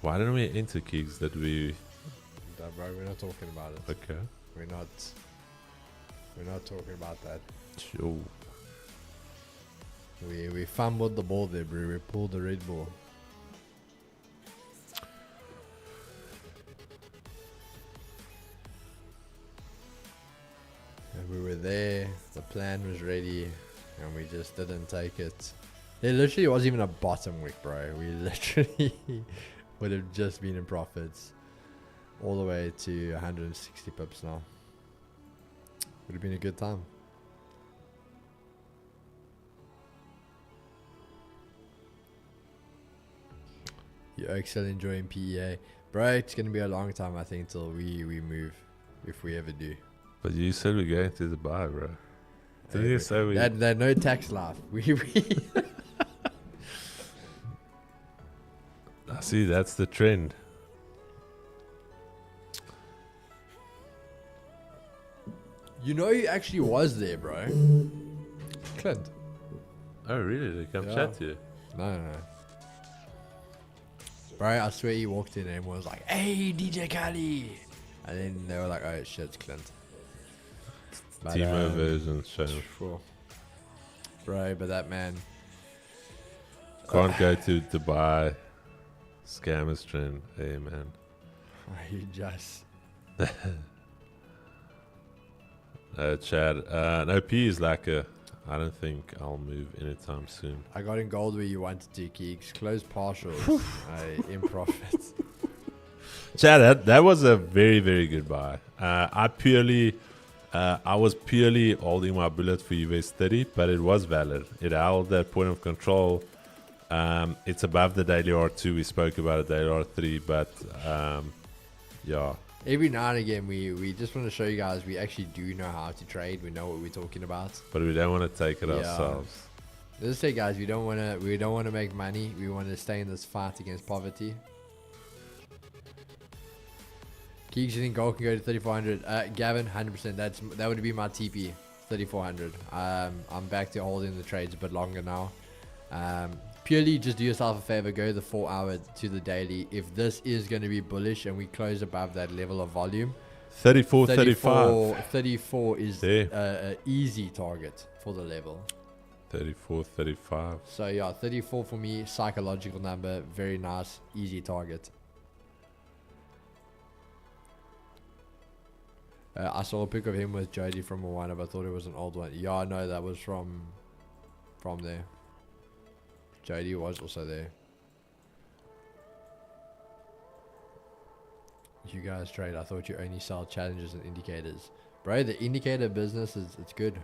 Why don't we enter gigs that we... No, bro, we're not talking about it. Okay. We're not talking about that. Joe. We fumbled the ball there, bro. We pulled the red ball. And we were there, the plan was ready, and we just didn't take it. There literally wasn't even a bottom wick, bro. We literally would have just been in profits all the way to 160 pips now. Would have been a good time. You are still enjoying PEA. Bro, it's going to be a long time, I think, till we move, if we ever do. But you said we're going to Dubai, bro. Didn't you say we... That no tax life. I see, that's the trend. You know, he actually was there, bro. Clint. Oh, really? They come chat to you? No. Bro, I swear he walked in and was like, "Hey, DJ Kali," and then they were like, "Oh shit, it's Clint." But, Timo version shown. Sure. Bro, but that man. Can't go to Dubai. Scammers trend. Hey, man. He just. Chad. No, P is like a... I don't think I'll move anytime soon. I got in gold where you wanted to, Keeks. Close partials. In profit. Chad, that was a very, very good buy. I was purely holding my bullet for US 30, but it was valid. It held that point of control. It's above the daily R2. We spoke about a daily R3, but yeah. Every now and again, we just want to show you guys we actually do know how to trade. We know what we're talking about. But we don't want to take it ourselves. Let's say, guys, we don't want to make money. We want to stay in this fight against poverty. Keeks, you think gold can go to 3,400? Gavin, 100%. That would be my TP, 3,400. I'm back to holding the trades a bit longer now. Purely just do yourself a favor, go the 4 hour to the daily. If this is going to be bullish and we close above that level of volume, 34, 35. 34 is an easy target for the level. 34, 35. So yeah, 34 for me, psychological number, very nice, easy target. I saw a pic of him with Jody from a one-up. I thought it was an old one. Yeah, no, that was from there. Jody was also there. You guys trade. I thought you only sell challenges and indicators. Bro, the indicator business it's good.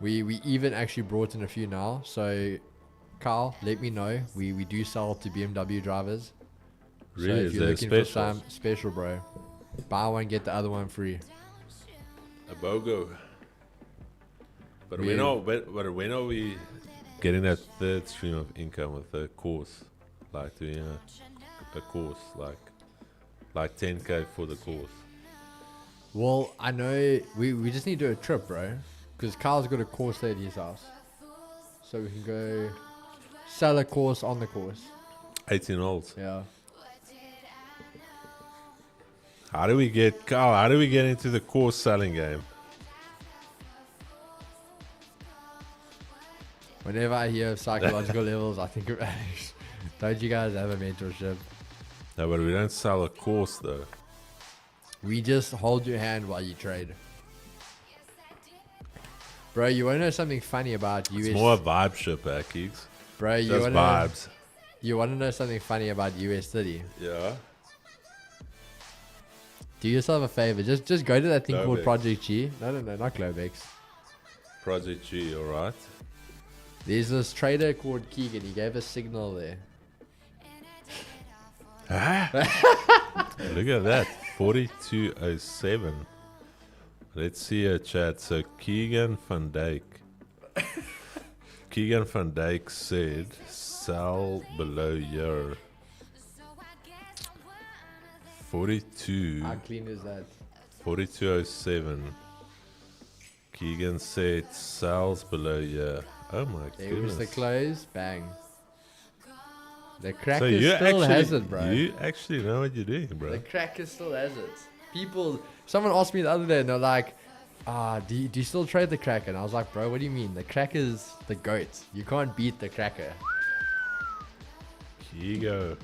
We even actually brought in a few now. So Carl, let me know. We do sell to BMW drivers. Really? So if you're looking for some special, bro, buy one, get the other one free. A BOGO. But when are we getting that third stream of income with a course? Like doing a course, like 10K for the course. Well, I know we just need to do a trip, bro. Because Carl's got a course there at his house. So we can go sell a course on the course. 18 holes. Yeah. How do we get into the course selling game? Whenever I hear of psychological levels, I think of Alex. Don't you guys have a mentorship? No, but we don't sell a course though. We just hold your hand while you trade. Bro, you want to know something funny about US? It's more a vibe ship, Keeks. Bro, Just vibes. You want to know something funny about US 30? Yeah. Do yourself a favor. Just go to that thing called Globex. Project G. No, not Globex. Project G, alright. There's this trader called Keegan. He gave a signal there. Look at that. 4207. Let's see a chat. So Keegan van Dijk. Keegan van Dijk said sell below year. 42. How clean is that? 4207. Keegan said sells below year. Oh my There goodness. was the close. Bang. The cracker So you still has actually, it, bro. you actually know what you're doing, bro. The cracker still has it. Someone asked me the other day, and they're like, do you still trade the cracker? And I was like, bro, what do you mean? The cracker's the goat. You can't beat the cracker. Here you go.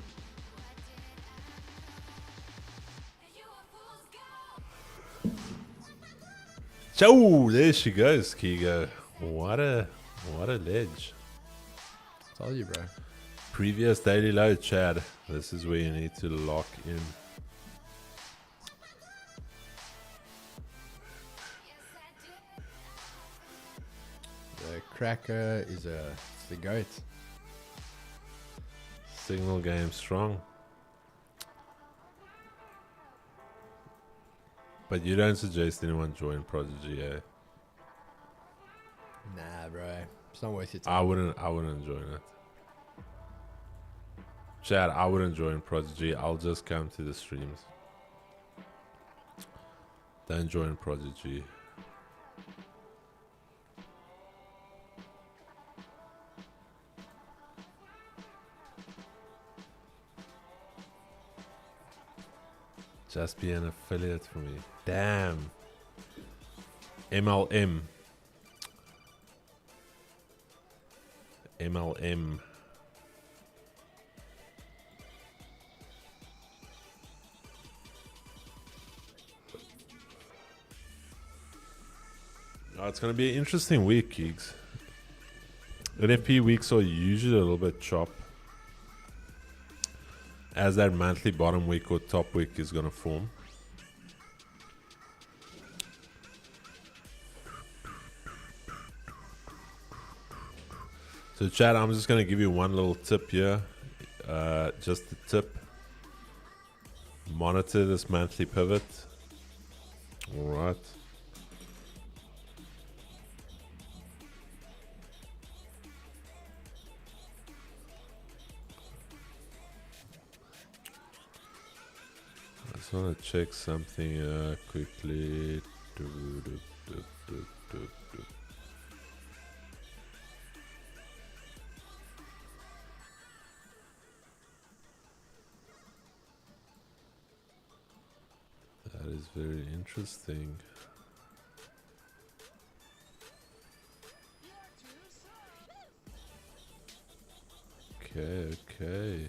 Oh, there she goes, Kigo. What a ledge. Told you, bro. Previous daily low, Chad. This is where you need to lock in. The cracker is the goat. Signal game strong. But you don't suggest anyone join Prodigy, eh? Nah, bro. It's not worth your time. I wouldn't join it. Chad, I wouldn't join Prodigy. I'll just come to the streams. Don't join Prodigy. Just be an affiliate for me. Damn. MLM. MLM. Oh, it's going to be an interesting week, Keeks. NFP weeks are usually a little bit chop, as that monthly bottom week or top week is going to form. So Chad, I'm just going to give you one little tip here. Just a tip. Monitor this monthly pivot. All right. I just want to check something quickly. That is very interesting. Okay.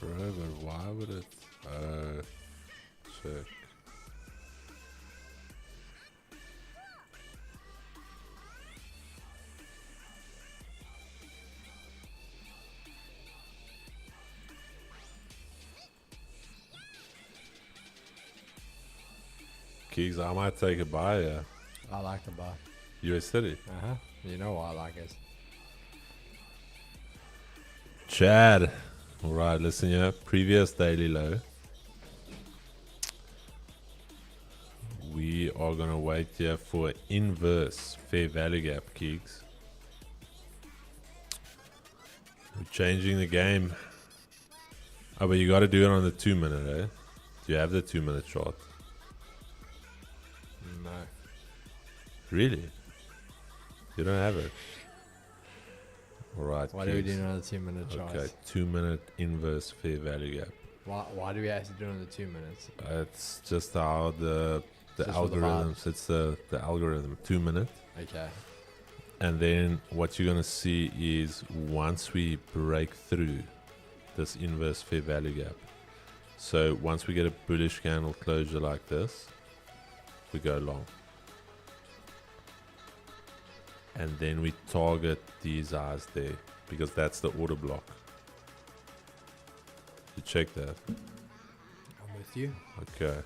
Bro, but why would it? Check. Keys, I might take a buy. I like the buy. US City. Uh-huh. You know why I like it. Chad. Alright, listen here. Previous daily low. We are going to wait here for inverse fair value gap, Keeks. We're changing the game. Oh, but you got to do it on the 2 minute, eh? Do you have the 2 minute chart? No. Really? You don't have it? Alright. Why do we do another 2 minute chart? Okay, 2 minute inverse fair value gap. Why do we have to do it in the 2 minutes? It's just how the Just for the algorithms. It's the algorithm. 2 minute. Okay. And then what you're going to see is once we break through this inverse fair value gap. So once we get a bullish candle closure like this, we go long. And then we target these eyes there because that's the order block. You check that. I'm with you. Okay.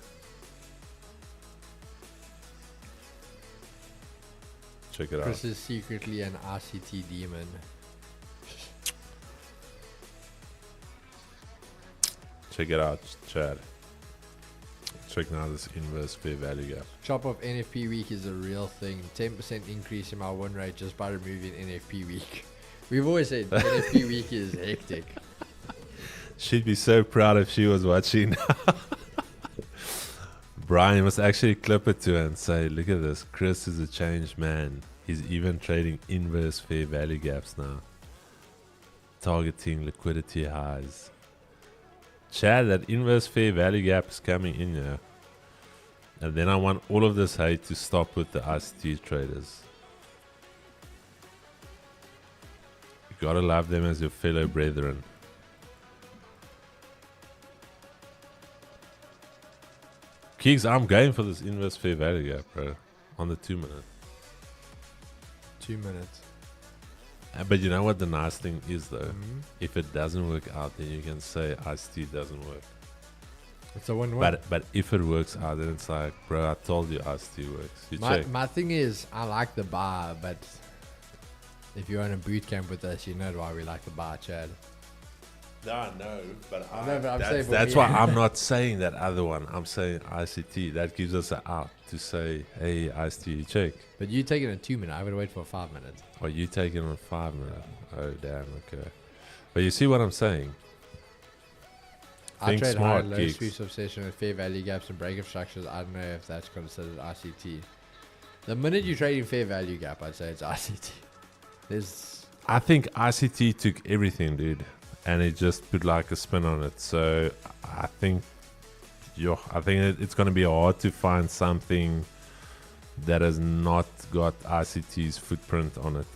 Check it out. Chris is secretly an RCT demon. Check it out, Chad. Check now this inverse fair value gap. Chop off NFP week is a real thing. 10% increase in my win rate just by removing NFP week. We've always said NFP week is hectic. She'd be so proud if she was watching. Brian must actually clip it to her and say, look at this. Chris is a changed man. He's even trading inverse fair value gaps now. Targeting liquidity highs. Chad, that inverse fair value gap is coming in here. And then I want all of this hate to stop with the ICT traders. You gotta love them as your fellow brethren. Keeks, I'm going for this inverse fair value gap, bro. On the 2 minute. 2 minutes. But you know what the nice thing is though? Mm-hmm. If it doesn't work out, then you can say ICT doesn't work. It's a win-win. But if it works out, then it's like, bro, I told you ICT works. You check. My thing is, I like the bar, but if you're in a boot camp with us, you know why we like the bar, Chad. No, I know, but I'm saying for that's me. why I'm not saying that other one. I'm saying ICT. That gives us an out to say, hey, ICT, check. But you taking a 2 minute, I would wait for 5 minutes. Or you taking a 5 minute. Oh, damn, okay. But you see what I'm saying? I Think trade smart, high, low geeks. sweeps, obsession with fair value gaps and breakup structures. I don't know if that's considered ICT. The minute you trade in fair value gap, I'd say it's ICT. I think ICT took everything, dude, and it just put like a spin on it. So I think, it's going to be hard to find something that has not got ICT's footprint on it.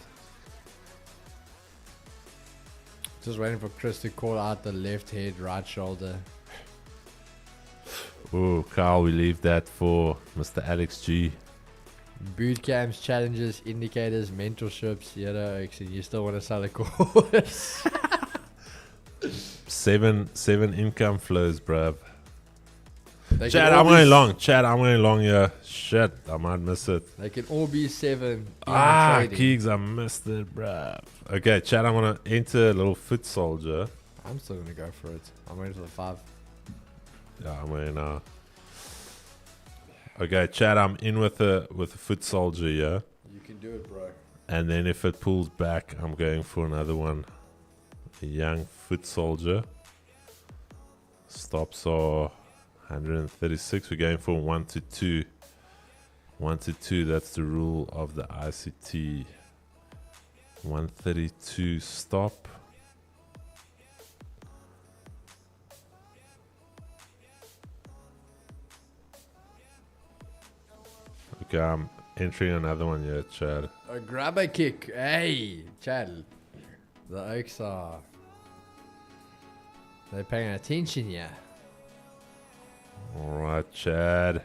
Just waiting for Chris to call out the left head, right shoulder. Oh, Carl, we leave that for Mr. Alex G. Boot camps, challenges, indicators, mentorships. You still want to sell a course? Seven income flows, bruv. They Chad, can all I'm be going long. Chad, I'm going long here. Shit, I might miss it. They can all be 7 in trading. Keegs, I missed it, bruv. Okay, Chad, I'm going to enter a little foot soldier. I'm still going to go for it. I'm waiting for the 5. Yeah, I'm going now. Okay, Chad, I'm in with a foot soldier here. You can do it, bro. And then if it pulls back, I'm going for another one. A young foot soldier. Stops are 136. We're going for 1 to 2. 1 to 2, that's the rule of the ICT. 132 stop. Okay, I'm entering another one here, Chad. A grabber kick. Hey, Chad. The Oaks are... They're paying attention, yeah. Alright, Chad.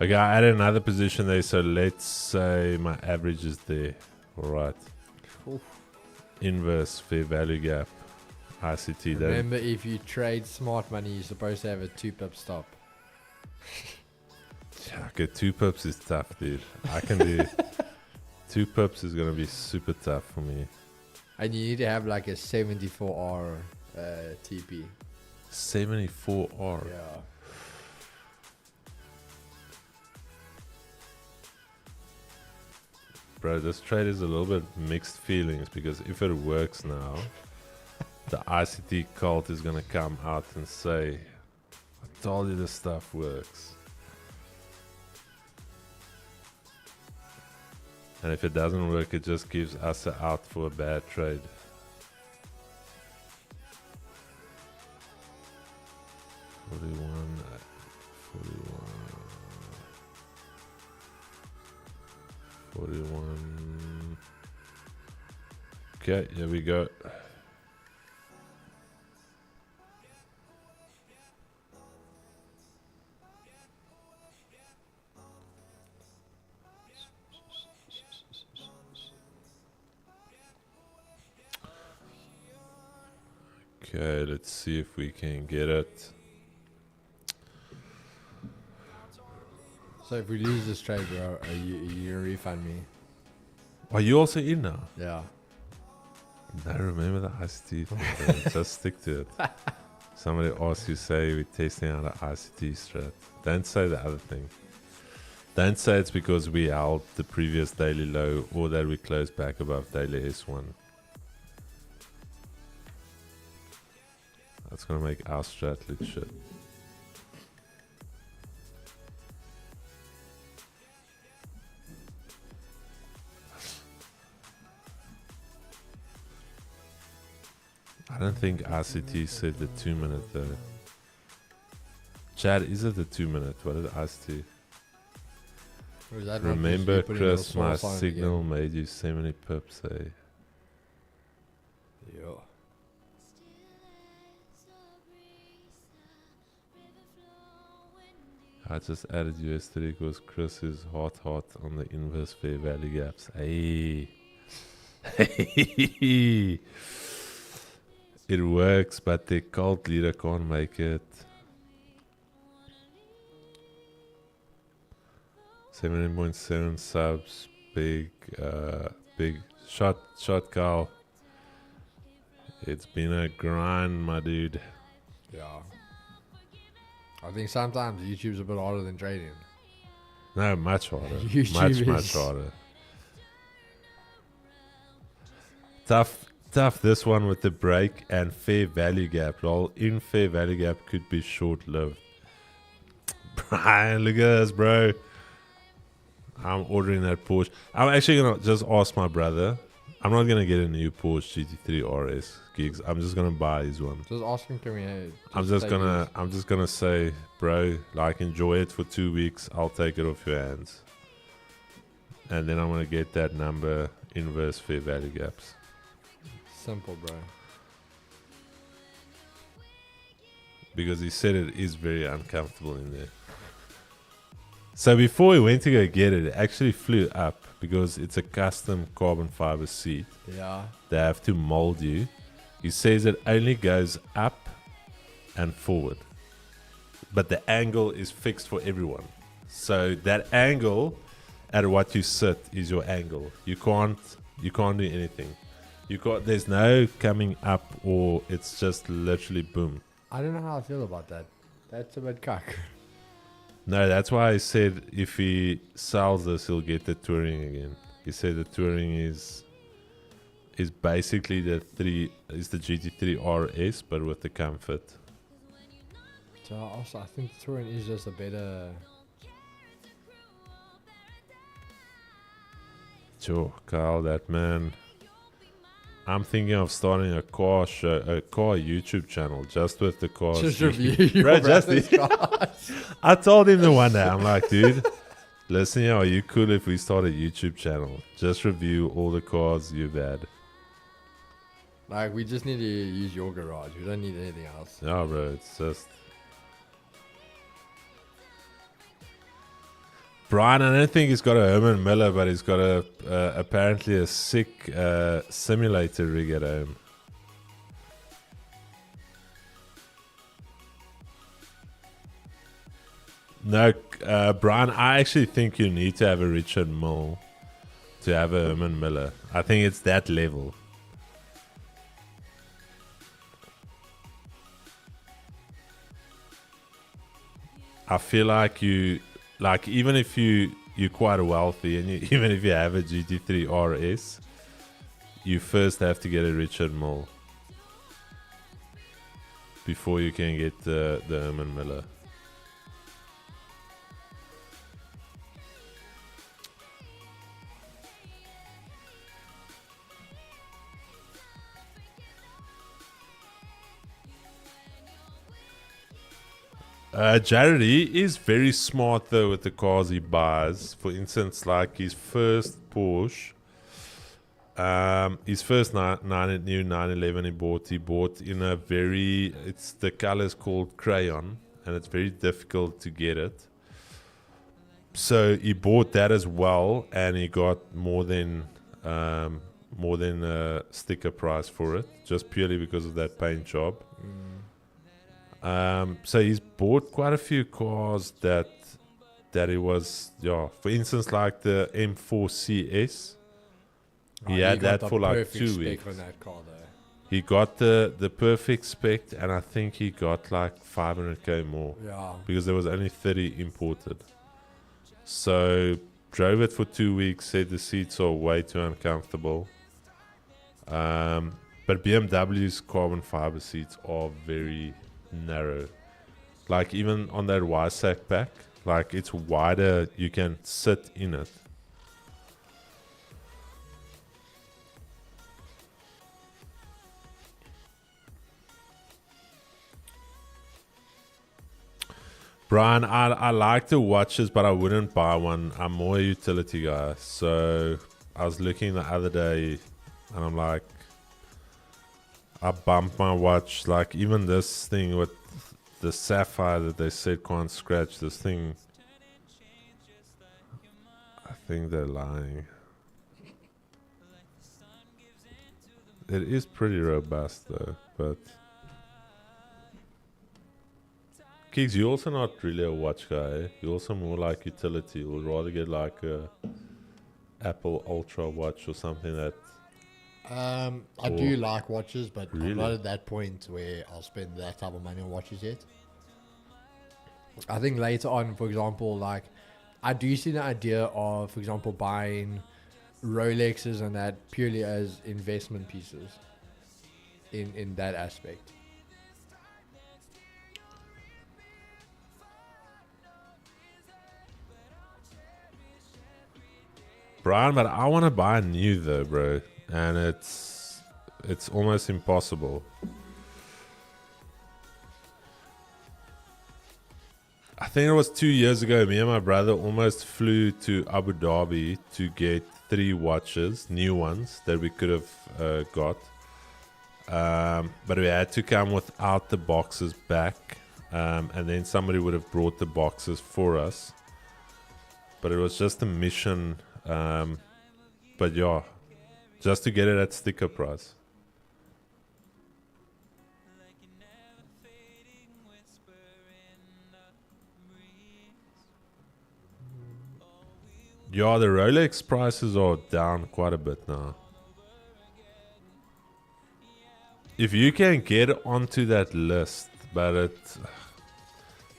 Okay, I added another position there, so let's say my average is there. Alright. Cool. Inverse fair value gap. ICT. That Remember, if you trade smart money, you're supposed to have a 2-pip stop. okay, 2 pips is tough, dude. I can do 2 pips is gonna be super tough for me. And you need to have like a 74R TP. 74R. Yeah. Bro, this trade is a little bit mixed feelings because if it works now, the ICT cult is gonna come out and say, I told you this stuff works. And if it doesn't work, it just gives us a out for a bad trade. Forty-one. Okay, here we go. Okay, let's see if we can get it. So if we lose this trade, bro, are you gonna refund me? Are you also in now? Yeah. No, remember the ICT thing, bro. Just stick to it. Somebody asks you, say we're testing out an ICT strat. Don't say the other thing. Don't say it's because we held the previous daily low or that we closed back above daily S1. That's gonna make our strat look shit. I don't think ICT said the 2 minute though. Chad, is it the 2 minute? What did ICT? Or is that Remember, not putting Chris, your my source on signal made you 70 pips, eh? again? Yeah. I just added you yesterday because Chris is hot on the inverse fair value gaps. Hey. It works, but the cult leader can't make it. 17.7 subs, big shot Carl. It's been a grind, my dude. Yeah. I think sometimes YouTube's a bit harder than trading. No, much harder. YouTube much is- harder. Tough this one with the break and fair value gap. Lol, in fair value gap could be short-lived. Brian, look at this, bro. I'm ordering that Porsche. I'm actually gonna just ask my brother. I'm not gonna get a new Porsche GT3 RS gigs. I'm just gonna buy his one. Just ask him, can we I'm just gonna say, bro, like enjoy it for 2 weeks. I'll take it off your hands, and then I'm gonna get that number inverse fair value gaps. Simple, bro. Because he said it is very uncomfortable in there. So before we went to go get it, it actually flew up because it's a custom carbon fiber seat. Yeah. They have to mold you. He says it only goes up and forward, but the angle is fixed for everyone. So that angle at what you sit is your angle. You can't do anything. There's no coming up, or it's just literally boom. I don't know how I feel about that. That's a bit cuck. No, that's why I said if he sells this, he'll get the touring again. He said the touring is basically the GT3 RS, but with the comfort. So also, I think the Touring is just a better. Sure, Carl, that man. I'm thinking of starting a car YouTube channel just with the cars. Just review your Bro, brother's cars. I told him the one day, I'm like, dude, listen here, are you cool if we start a YouTube channel? Just review all the cars you've had. Like, we just need to use your garage. We don't need anything else. No, bro, it's just... Brian, I don't think he's got a Herman Miller, but he's got apparently a sick simulator rig at home. No, Brian, I actually think you need to have a Richard Mill to have a Herman Miller. I think it's that level. I feel like even if you're quite wealthy and even if you have a GT3 RS, you first have to get a Richard Mill before you can get the Herman Miller. Jared, he is very smart though with the cars he buys. For instance, like his first Porsche, his first new 911 he bought in a the color is called crayon, and it's very difficult to get it. So he bought that as well, and he got more than a sticker price for it, just purely because of that paint job. So he's bought quite a few cars that it was, for instance, like the M4 CS. He had that for like 2 weeks. On that car, though. He got the perfect spec, and I think he got like 500k more. Yeah. Because there was only 30 imported. So drove it for 2 weeks, said the seats are way too uncomfortable. But BMW's carbon fiber seats are very narrow. Like even on that Y-Sack pack, like it's wider, you can sit in it. Brian, I like the watches, but I wouldn't buy one. I'm more a utility guy. So I was looking the other day and I'm like, I bumped my watch, like even this thing with the sapphire that they said can't scratch this thing. I think they're lying. It is pretty robust though, but Keeks, you're also not really a watch guy, eh? You're also more like utility. You'll rather get like a Apple Ultra watch or something that. I do like watches, but Really? I'm not at that point where I'll spend that type of money on watches yet. I think later on, for example, like I do see the idea of, for example, buying Rolexes and that purely as investment pieces in that aspect. Brian, but I want to buy new though, bro, and it's almost impossible. I think it was 2 years ago, me and my brother almost flew to Abu Dhabi to get 3 watches, new ones, that we could have got. But we had to come without the boxes back. And then somebody would have brought the boxes for us. But it was just a mission. But yeah, just to get it at sticker price. Yeah, the Rolex prices are down quite a bit now. If you can get onto that list, but it's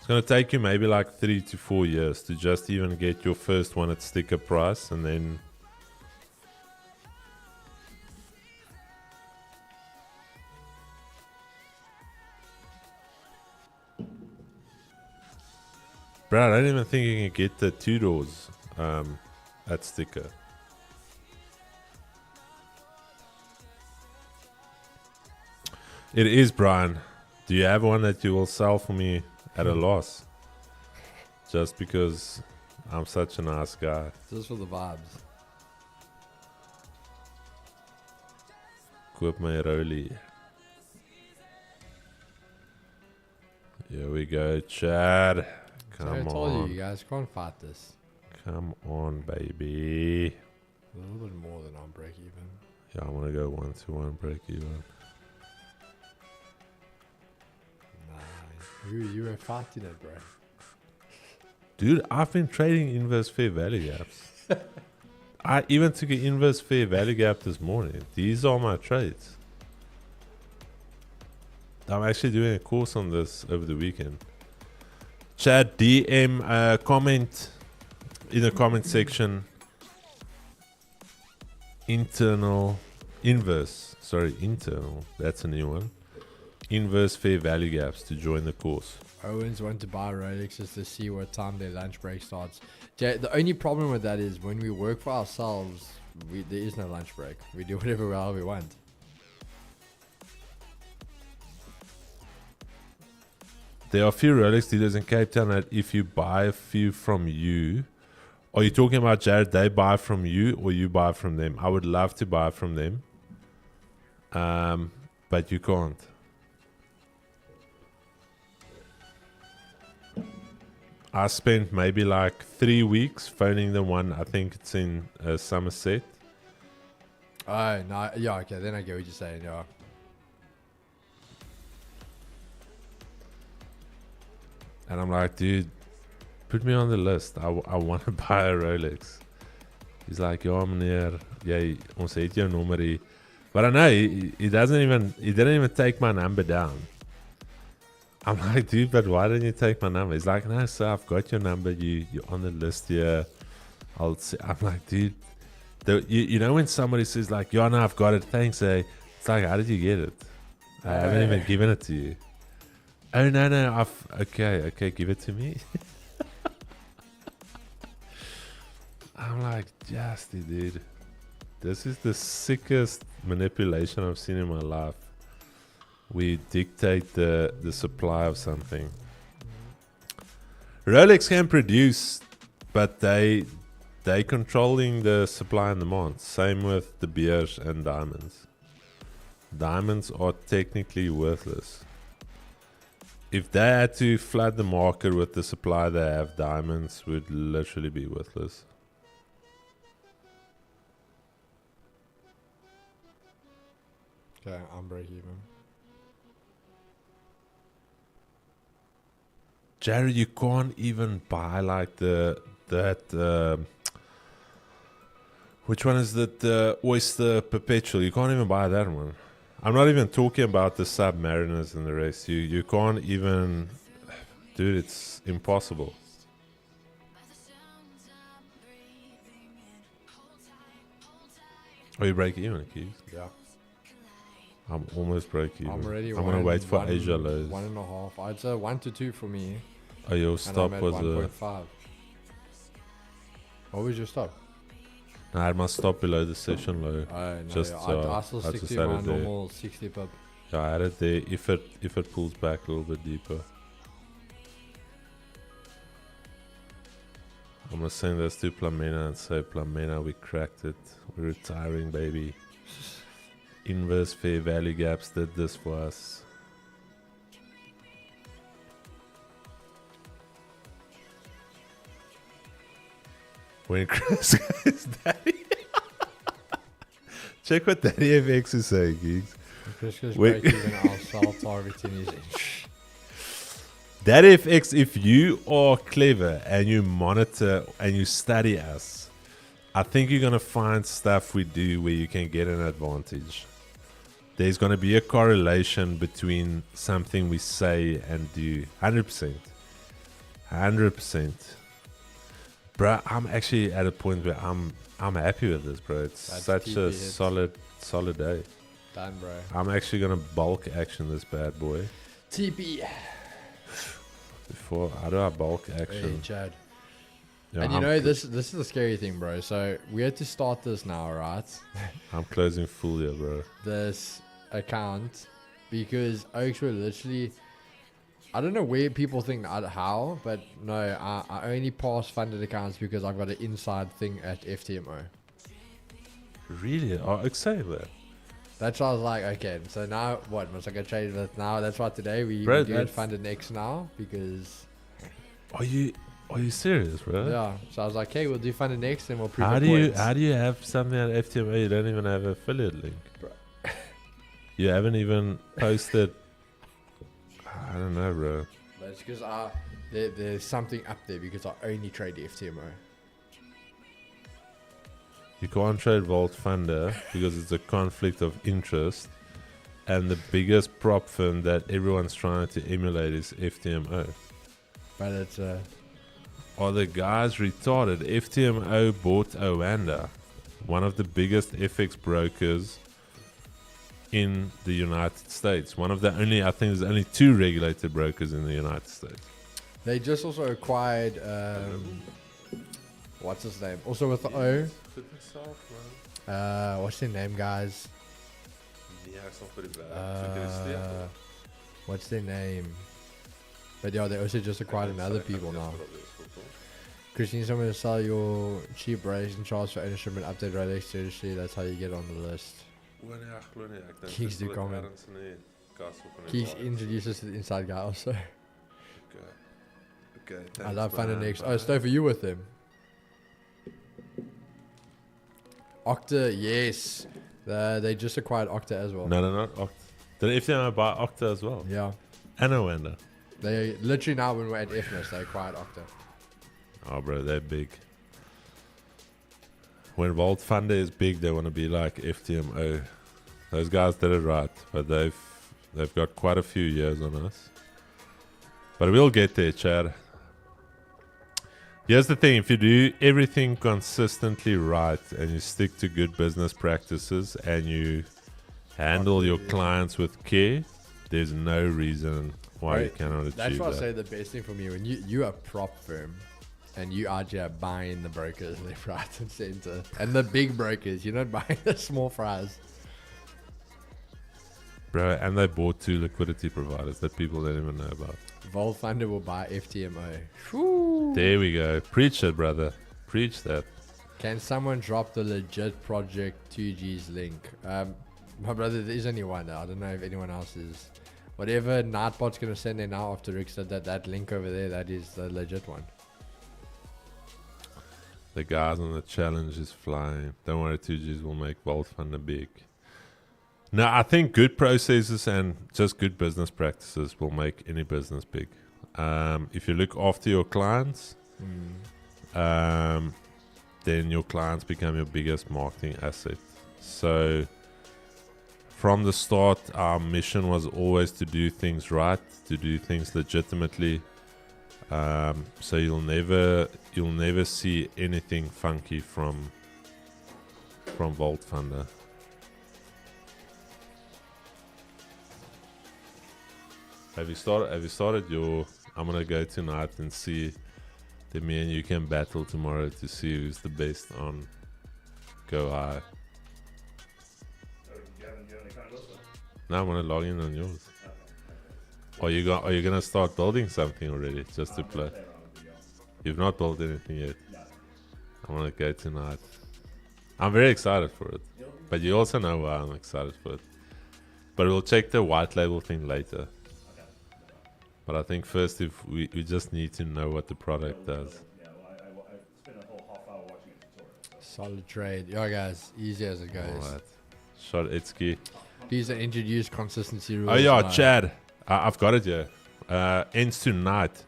going to take you maybe like 3 to 4 years to just even get your first one at sticker price, and then bro, I don't even think you can get the 2 doors at sticker. It is, Brian. Do you have one that you will sell for me at a loss? Just because I'm such a nice guy. Just for the vibes. Koop my Rolie. Here we go, Chad. Come I told on. you guys can't fight this. Come on, baby. A little bit more than on break even. Yeah, I want to go 1-to-1 break even. Nah, you were fighting it, bro. Dude, I've been trading inverse fair value gaps. I even took an inverse fair value gap this morning. These are my trades. I'm actually doing a course on this over the weekend. Chad, DM, comment in the comment section. Internal, that's a new one. Inverse fair value gaps to join the course. Owens went to buy Rolexes to see what time their lunch break starts. The only problem with that is when we work for ourselves, there is no lunch break. We do whatever we want. There are a few Rolex dealers in Cape Town that if you buy a few from you, are you talking about, Jared, they buy from you or you buy from them? I would love to buy from them, but you can't. I spent maybe like 3 weeks phoning the one, I think it's in Somerset. Oh, no. Yeah, okay. Then I get what you're saying, yeah. And I'm like, dude, put me on the list. I want to buy a Rolex. He's like, ja meneer, ons het jou nommerie. But I know, he didn't even take my number down. I'm like, dude, but why didn't you take my number? He's like, no, sir, I've got your number. You're on the list here. I'm like, dude, you know when somebody says like, yeah, no, I've got it, thanks, eh? It's like, how did you get it? I haven't even given it to you. Oh, no, okay, give it to me. I'm like, Justy, dude. This is the sickest manipulation I've seen in my life. We dictate the supply of something. Rolex can produce, but they controlling the supply and demand. Same with De Beers and diamonds. Diamonds are technically worthless. if they had to flood the market with the supply they have, diamonds would literally be worthless. Okay, I'm break even. Jared, you can't even buy like which one is that? The Oyster Perpetual. You can't even buy that one. I'm not even talking about the Submariners and the rest. You can't even, dude. It's impossible. Are you break even, Keith? Yeah. I'm almost break even. I'm already. I'm gonna wait for Asia lows. 1.5. I'd say 1 to 2 for me. Oh, your And stop I'm at was 1.5. What was your stop? No, I must stop below the session low. No, Just, I still I stick just to had my it there. normal 60 pip. Yeah, I had it there. If it pulls back a little bit deeper, I'm gonna send this to Plamena and say, Plamena, we cracked it. We're retiring, baby. Inverse fair value gaps did this for us. When Chris goes, Daddy. Check what Daddy FX is saying, geeks. Chris goes Wait. break even. I'll start targeting his inch. Daddy FX, if you are clever and you monitor and you study us, I think you're going to find stuff we do where you can get an advantage. There's going to be a correlation between something we say and do. 100%. 100%. Bro, I'm actually at a point where I'm happy with this, bro. It's That's such a TP solid day. Done, bro. I'm actually going to bulk action this bad boy. TP. Before, how do I bulk Hey, action? Chad. Yeah, And you I'm know, this is the scary thing, bro. So we had to start this now, right? I'm closing full here, bro. This account because Oaks were literally, I don't know where people think how, but no, I only pass funded accounts because I've got an inside thing at FTMO. Really? Oh, excited that. That's why I was like, okay, so now what? Must I go trade that now? That's why today we Bro, do that's- funded next now because Are you serious, bro? yeah. So I was like, okay, we'll do funded next and we'll prove How the do you points. how do you have something at FTMA? You don't even have an affiliate link. Bro. You haven't even posted. I don't know, bro. But it's because there's something up there because I only trade the FTMO. You can't trade Vault Funder because it's a conflict of interest, and the biggest prop firm that everyone's trying to emulate is FTMO. But it's Are the guys retarded? FTMO bought Oanda, one of the biggest FX brokers in the United States. One of the only, I think there's only 2 regulated brokers in the United States. they just also acquired what's his name? Also with the O. What's their name, guys? What's their name? But yeah, they also just acquired another people now. Christine, someone to sell your cheap race and charge for ownership and update Rolex. Seriously, that's how you get on the list. Keeks do comment. Keeks introduces to the inside guy also. Okay. I love finding next. Oh, Stouffer, you with them? Okta, yes. They just acquired Okta as well. No, not Okta. Did FTMO buy Okta as well? Yeah. And Oanda. They literally now when we're at FNS, they acquired Okta. Oh, bro, they're big. When Vault Funder is big, they want to be like FTMO. Those guys did it right, but they've got quite a few years on us. But we'll get there, Chad. Here's the thing, if you do everything consistently right and you stick to good business practices and you handle your clients with care, there's no reason why you cannot achieve That's why I that. say the best thing for me when you are a prop firm and you are just buying the brokers left, right, and center, and the big brokers. You're not buying the small fries. Bro, and they bought 2 liquidity providers that people don't even know about. Vault Funder will buy FTMO. Whew. There we go. Preach it, brother. Preach that. Can someone drop the legit Project 2G's link? My brother, there is only one now. I don't know if anyone else is whatever Nightbot's gonna send there now after Rick said that link over there, that is the legit one. The guys on the challenge is flying. Don't worry, 2Gs will make Vault Funder big. No, I think good processes and just good business practices will make any business big. If you look after your clients, then your clients become your biggest marketing asset. So from the start, our mission was always to do things right, to do things legitimately. So you'll never see anything funky from Vault Funder. Have you started your? I'm gonna go tonight and see. Then me and you can battle tomorrow to see who's the best on Go High. No, I want to log in on yours. Are you gonna start building something already just to play? You've not built anything yet. I want to go tonight. I'm very excited for it, but you also know why I'm excited for it. But we'll check the white label thing later. But I think first, if we just need to know what the product does. I spent a whole half hour watching a tutorial. Solid trade. Yeah, guys, easy as it goes. All right. Shot Itsky. These are introduced consistency rules. Oh yeah, Chad. I've got it here. Ends tonight.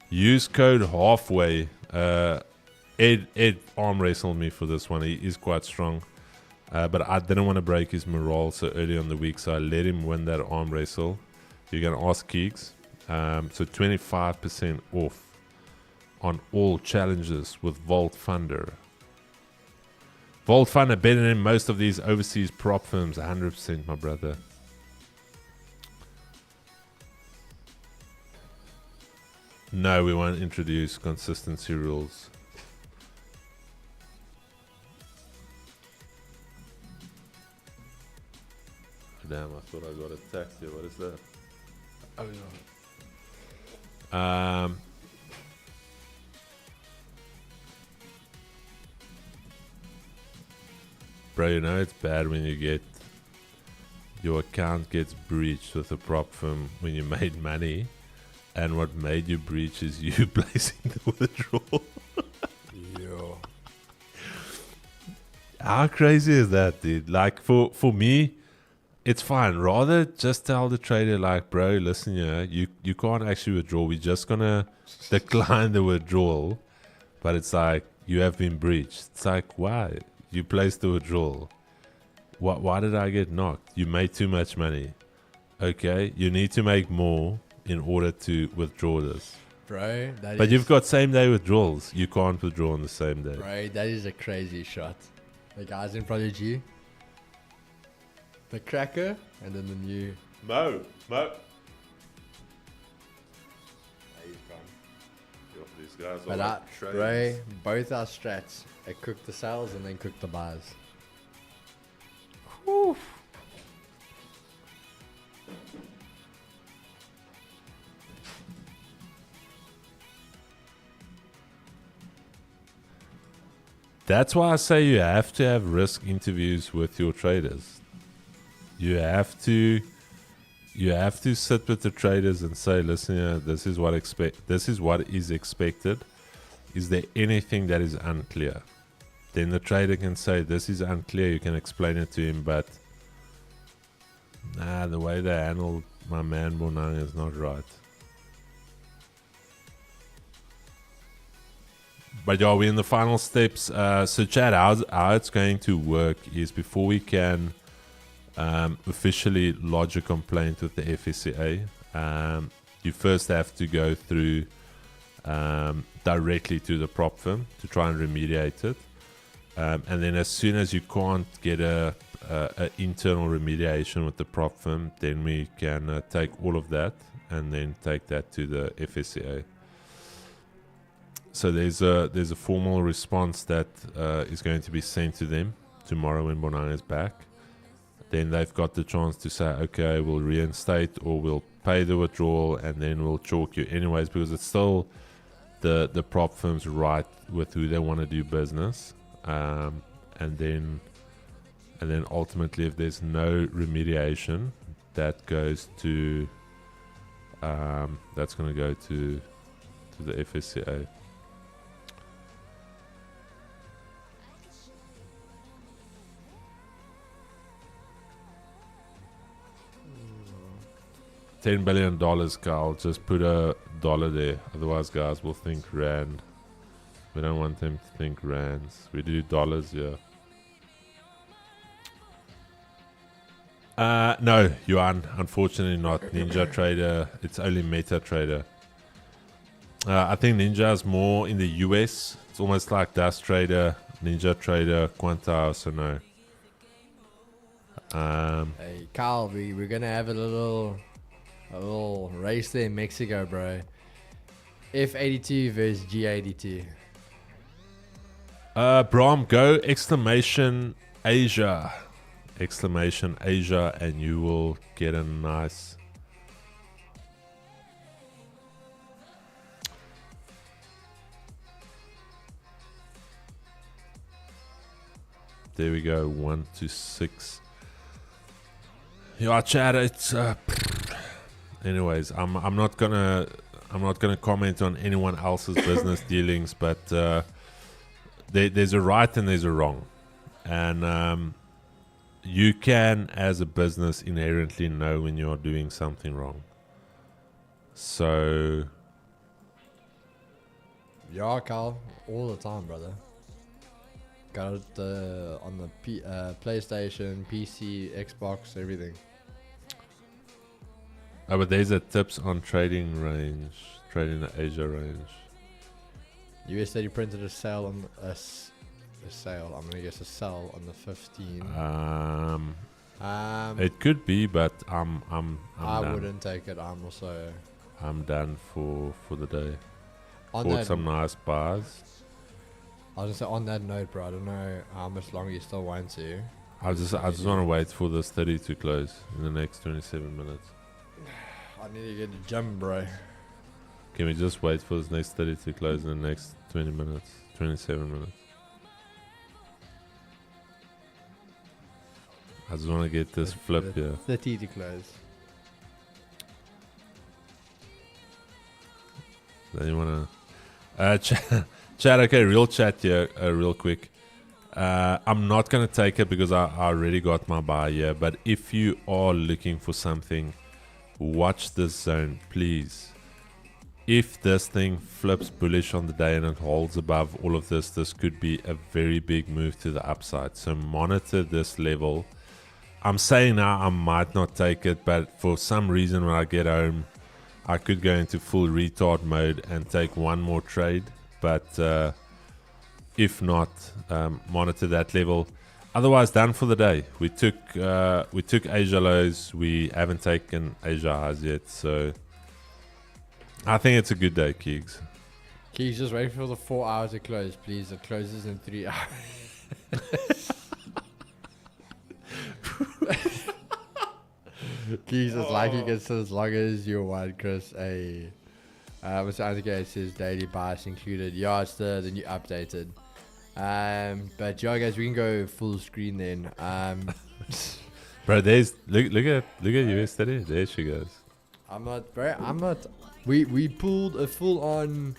Use code halfway. Ed arm wrestled me for this one. He is quite strong. But I didn't want to break his morale so early on the week, so I let him win that arm wrestle. You can ask Keeks. So 25% off on all challenges with Vault Funder. Vault Funder better than most of these overseas prop firms, 100%, my brother. No, we won't introduce consistency rules. Damn, I thought I got attacked here. What is that? Oh, no. Bro, you know it's bad when you get your account gets breached with a prop firm when you made money, and what made you breach is you placing the withdrawal. Yo. How crazy is that, dude? Like for me, it's fine. Rather just tell the trader, like, bro, listen here, you can't actually withdraw. We're just gonna decline the withdrawal. But it's like, you have been breached. It's like, why? You placed the withdrawal. Why did I get knocked? You made too much money. Okay, you need to make more in order to withdraw this. Bro, But you've got same day withdrawals. You can't withdraw on the same day. Bro, that is a crazy shot. The guys in front of you. The cracker, and then the new. Mo. These guys But are bro, both our strats. I cook the sales and then cook the buys. Whew. That's why I say you have to have risk interviews with your traders. You have to sit with the traders and say, listen, this is what is expected. Is there anything that is unclear? Then the trader can say, this is unclear. You can explain it to him, but the way they handled my man Bonang is not right. But yeah, we're in the final steps. So Chad, how it's going to work is before we can officially lodge a complaint with the FSCA, you first have to go through directly to the prop firm to try and remediate it. And then as soon as you can't get a internal remediation with the prop firm, then we can take all of that and then take that to the FSCA. So there's a formal response that is going to be sent to them tomorrow when Bonang is back. Then they've got the chance to say, okay, we'll reinstate or we'll pay the withdrawal, and then we'll chalk you anyways, because it's still the prop firm's right with who they want to do business. And then ultimately, if there's no remediation, that goes to that's going to go to the FSCA. $10 billion, Carl. Just put a dollar there. Otherwise, guys will think rand. We don't want them to think rands. We do dollars, yeah. No, Yuan. Unfortunately not. Ninja Trader. It's only MetaTrader. I think Ninja is more in the US. It's almost like Dust Trader, Ninja Trader, Quanta, so no. Hey, Carl, we're gonna have a little race there in Mexico, bro. F82 versus G82. Brom, go exclamation Asia. Exclamation Asia, and you will get a nice. There we go, 1 to 6. Yeah, Chad. It's anyways. I'm not gonna comment on anyone else's business dealings, but there's a right and there's a wrong, and you can, as a business, inherently know when you're doing something wrong. So Yeah, Carl, all the time, brother. Got it on the PlayStation, PC, Xbox, everything. oh, but there's a tips on trading the Asia range. US said he printed a sale on a sale. I'm gonna guess a sell on the 15. It could be, but I'm I done. wouldn't take it. I'm done for the day. On Bought that, some nice bars. I was gonna say on that note, bro. I don't know how much longer you still want to. I just want to wait for this 30 to close in the next 27 minutes. I need to get to the gym, bro. Can we just wait for this next 30 to close in the next 20 minutes, 27 minutes? I just want to get this flip here. 30 to close. Then you want to... chat, okay, real chat here, real quick. I'm not going to take it because I already got my buy here. But if you are looking for something, watch this zone, please. If this thing flips bullish on the day and it holds above all of this, this could be a very big move to the upside. So monitor this level. I'm saying now I might not take it, but for some reason when I get home, I could go into full retard mode and take one more trade. But if not, monitor that level. Otherwise, done for the day. We took Asia lows. We haven't taken Asia highs yet, so I think it's a good day, Keegs. Keegs, just wait for the 4 hours to close, please. It closes in 3 hours. Keegs is like you can sit as long as you want, Chris. Mr. Undergate says daily bias included. Yeah, it's the new updated. But yeah, guys, we can go full screen then. Bro, there's look at US today. There she goes. I'm not. We pulled a full on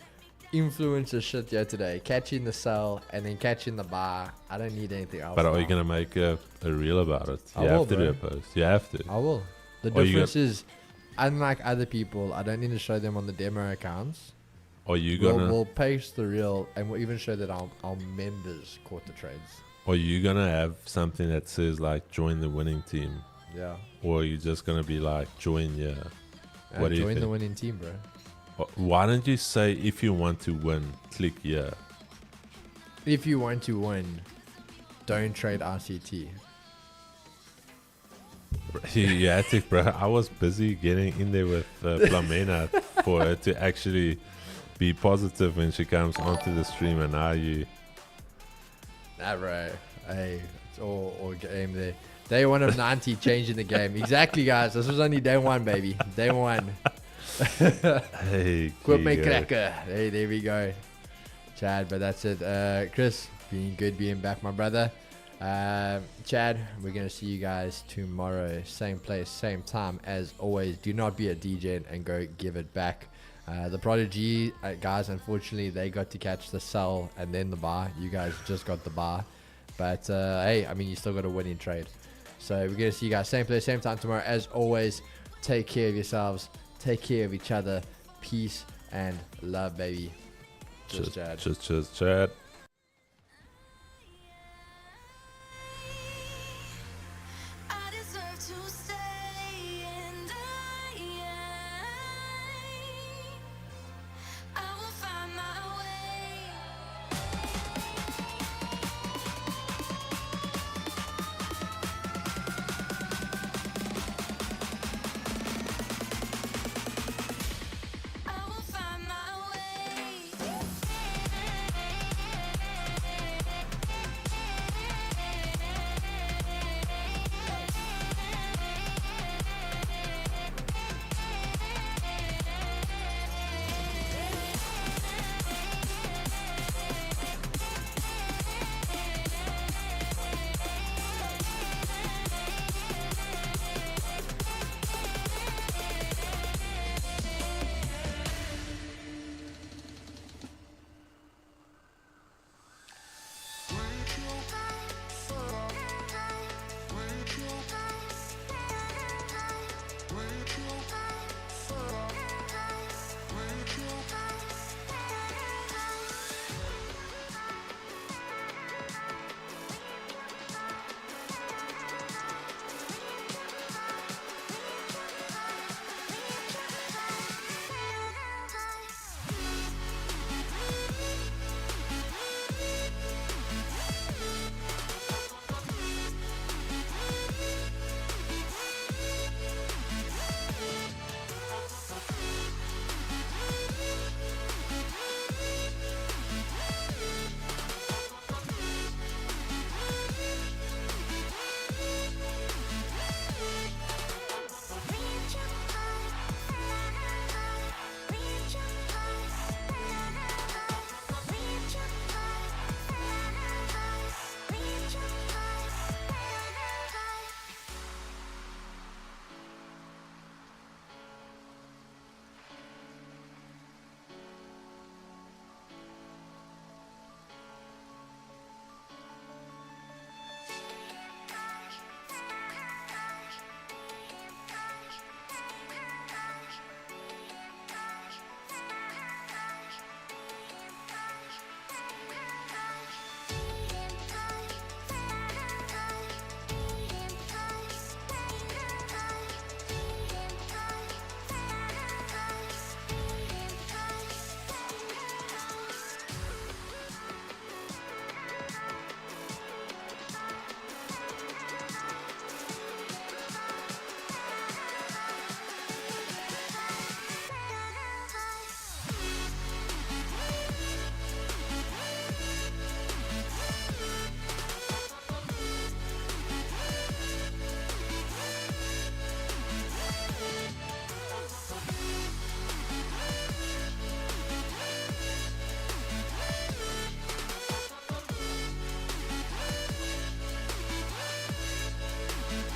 influencer shit here today. Catching the sell and then catching the buy. I don't need anything else. But are now. you gonna make a reel about it? I You will, have to do bro. a post. You have to. I will. The Or you difference is, unlike other people, I don't need to show them on the demo accounts. Are you gonna? We'll paste the reel and we'll even show that our members caught the trades. Are you gonna have something that says like join the winning team, Yeah. or are you just gonna be like join yeah? What do you join the think? winning team, bro. Why don't you say if you want to win, click yeah? If you want to win, don't trade RCT. You had to, bro. I was busy getting in there with Plamena for her to actually be positive when she comes onto the stream, and now you. Nah, bro. Hey, it's all game there. Day 1 of 90, changing the game. Exactly, guys. This was only day 1, baby. Day 1. Hey, Equipment Kigo. cracker. Hey, there we go. Chad, but that's it. Chris, being good, being back, my brother. Chad, we're gonna see you guys tomorrow, same place, same time. As always, do not be a DJ and go give it back. The Prodigy guys, unfortunately, they got to catch the sell and then the buy. You guys just got the buy, but hey, I mean, you still got a winning trade. So we're gonna see you guys same place, same time tomorrow. As always, take care of yourselves, take care of each other. Peace and love, baby. Just Chad. Just Chad.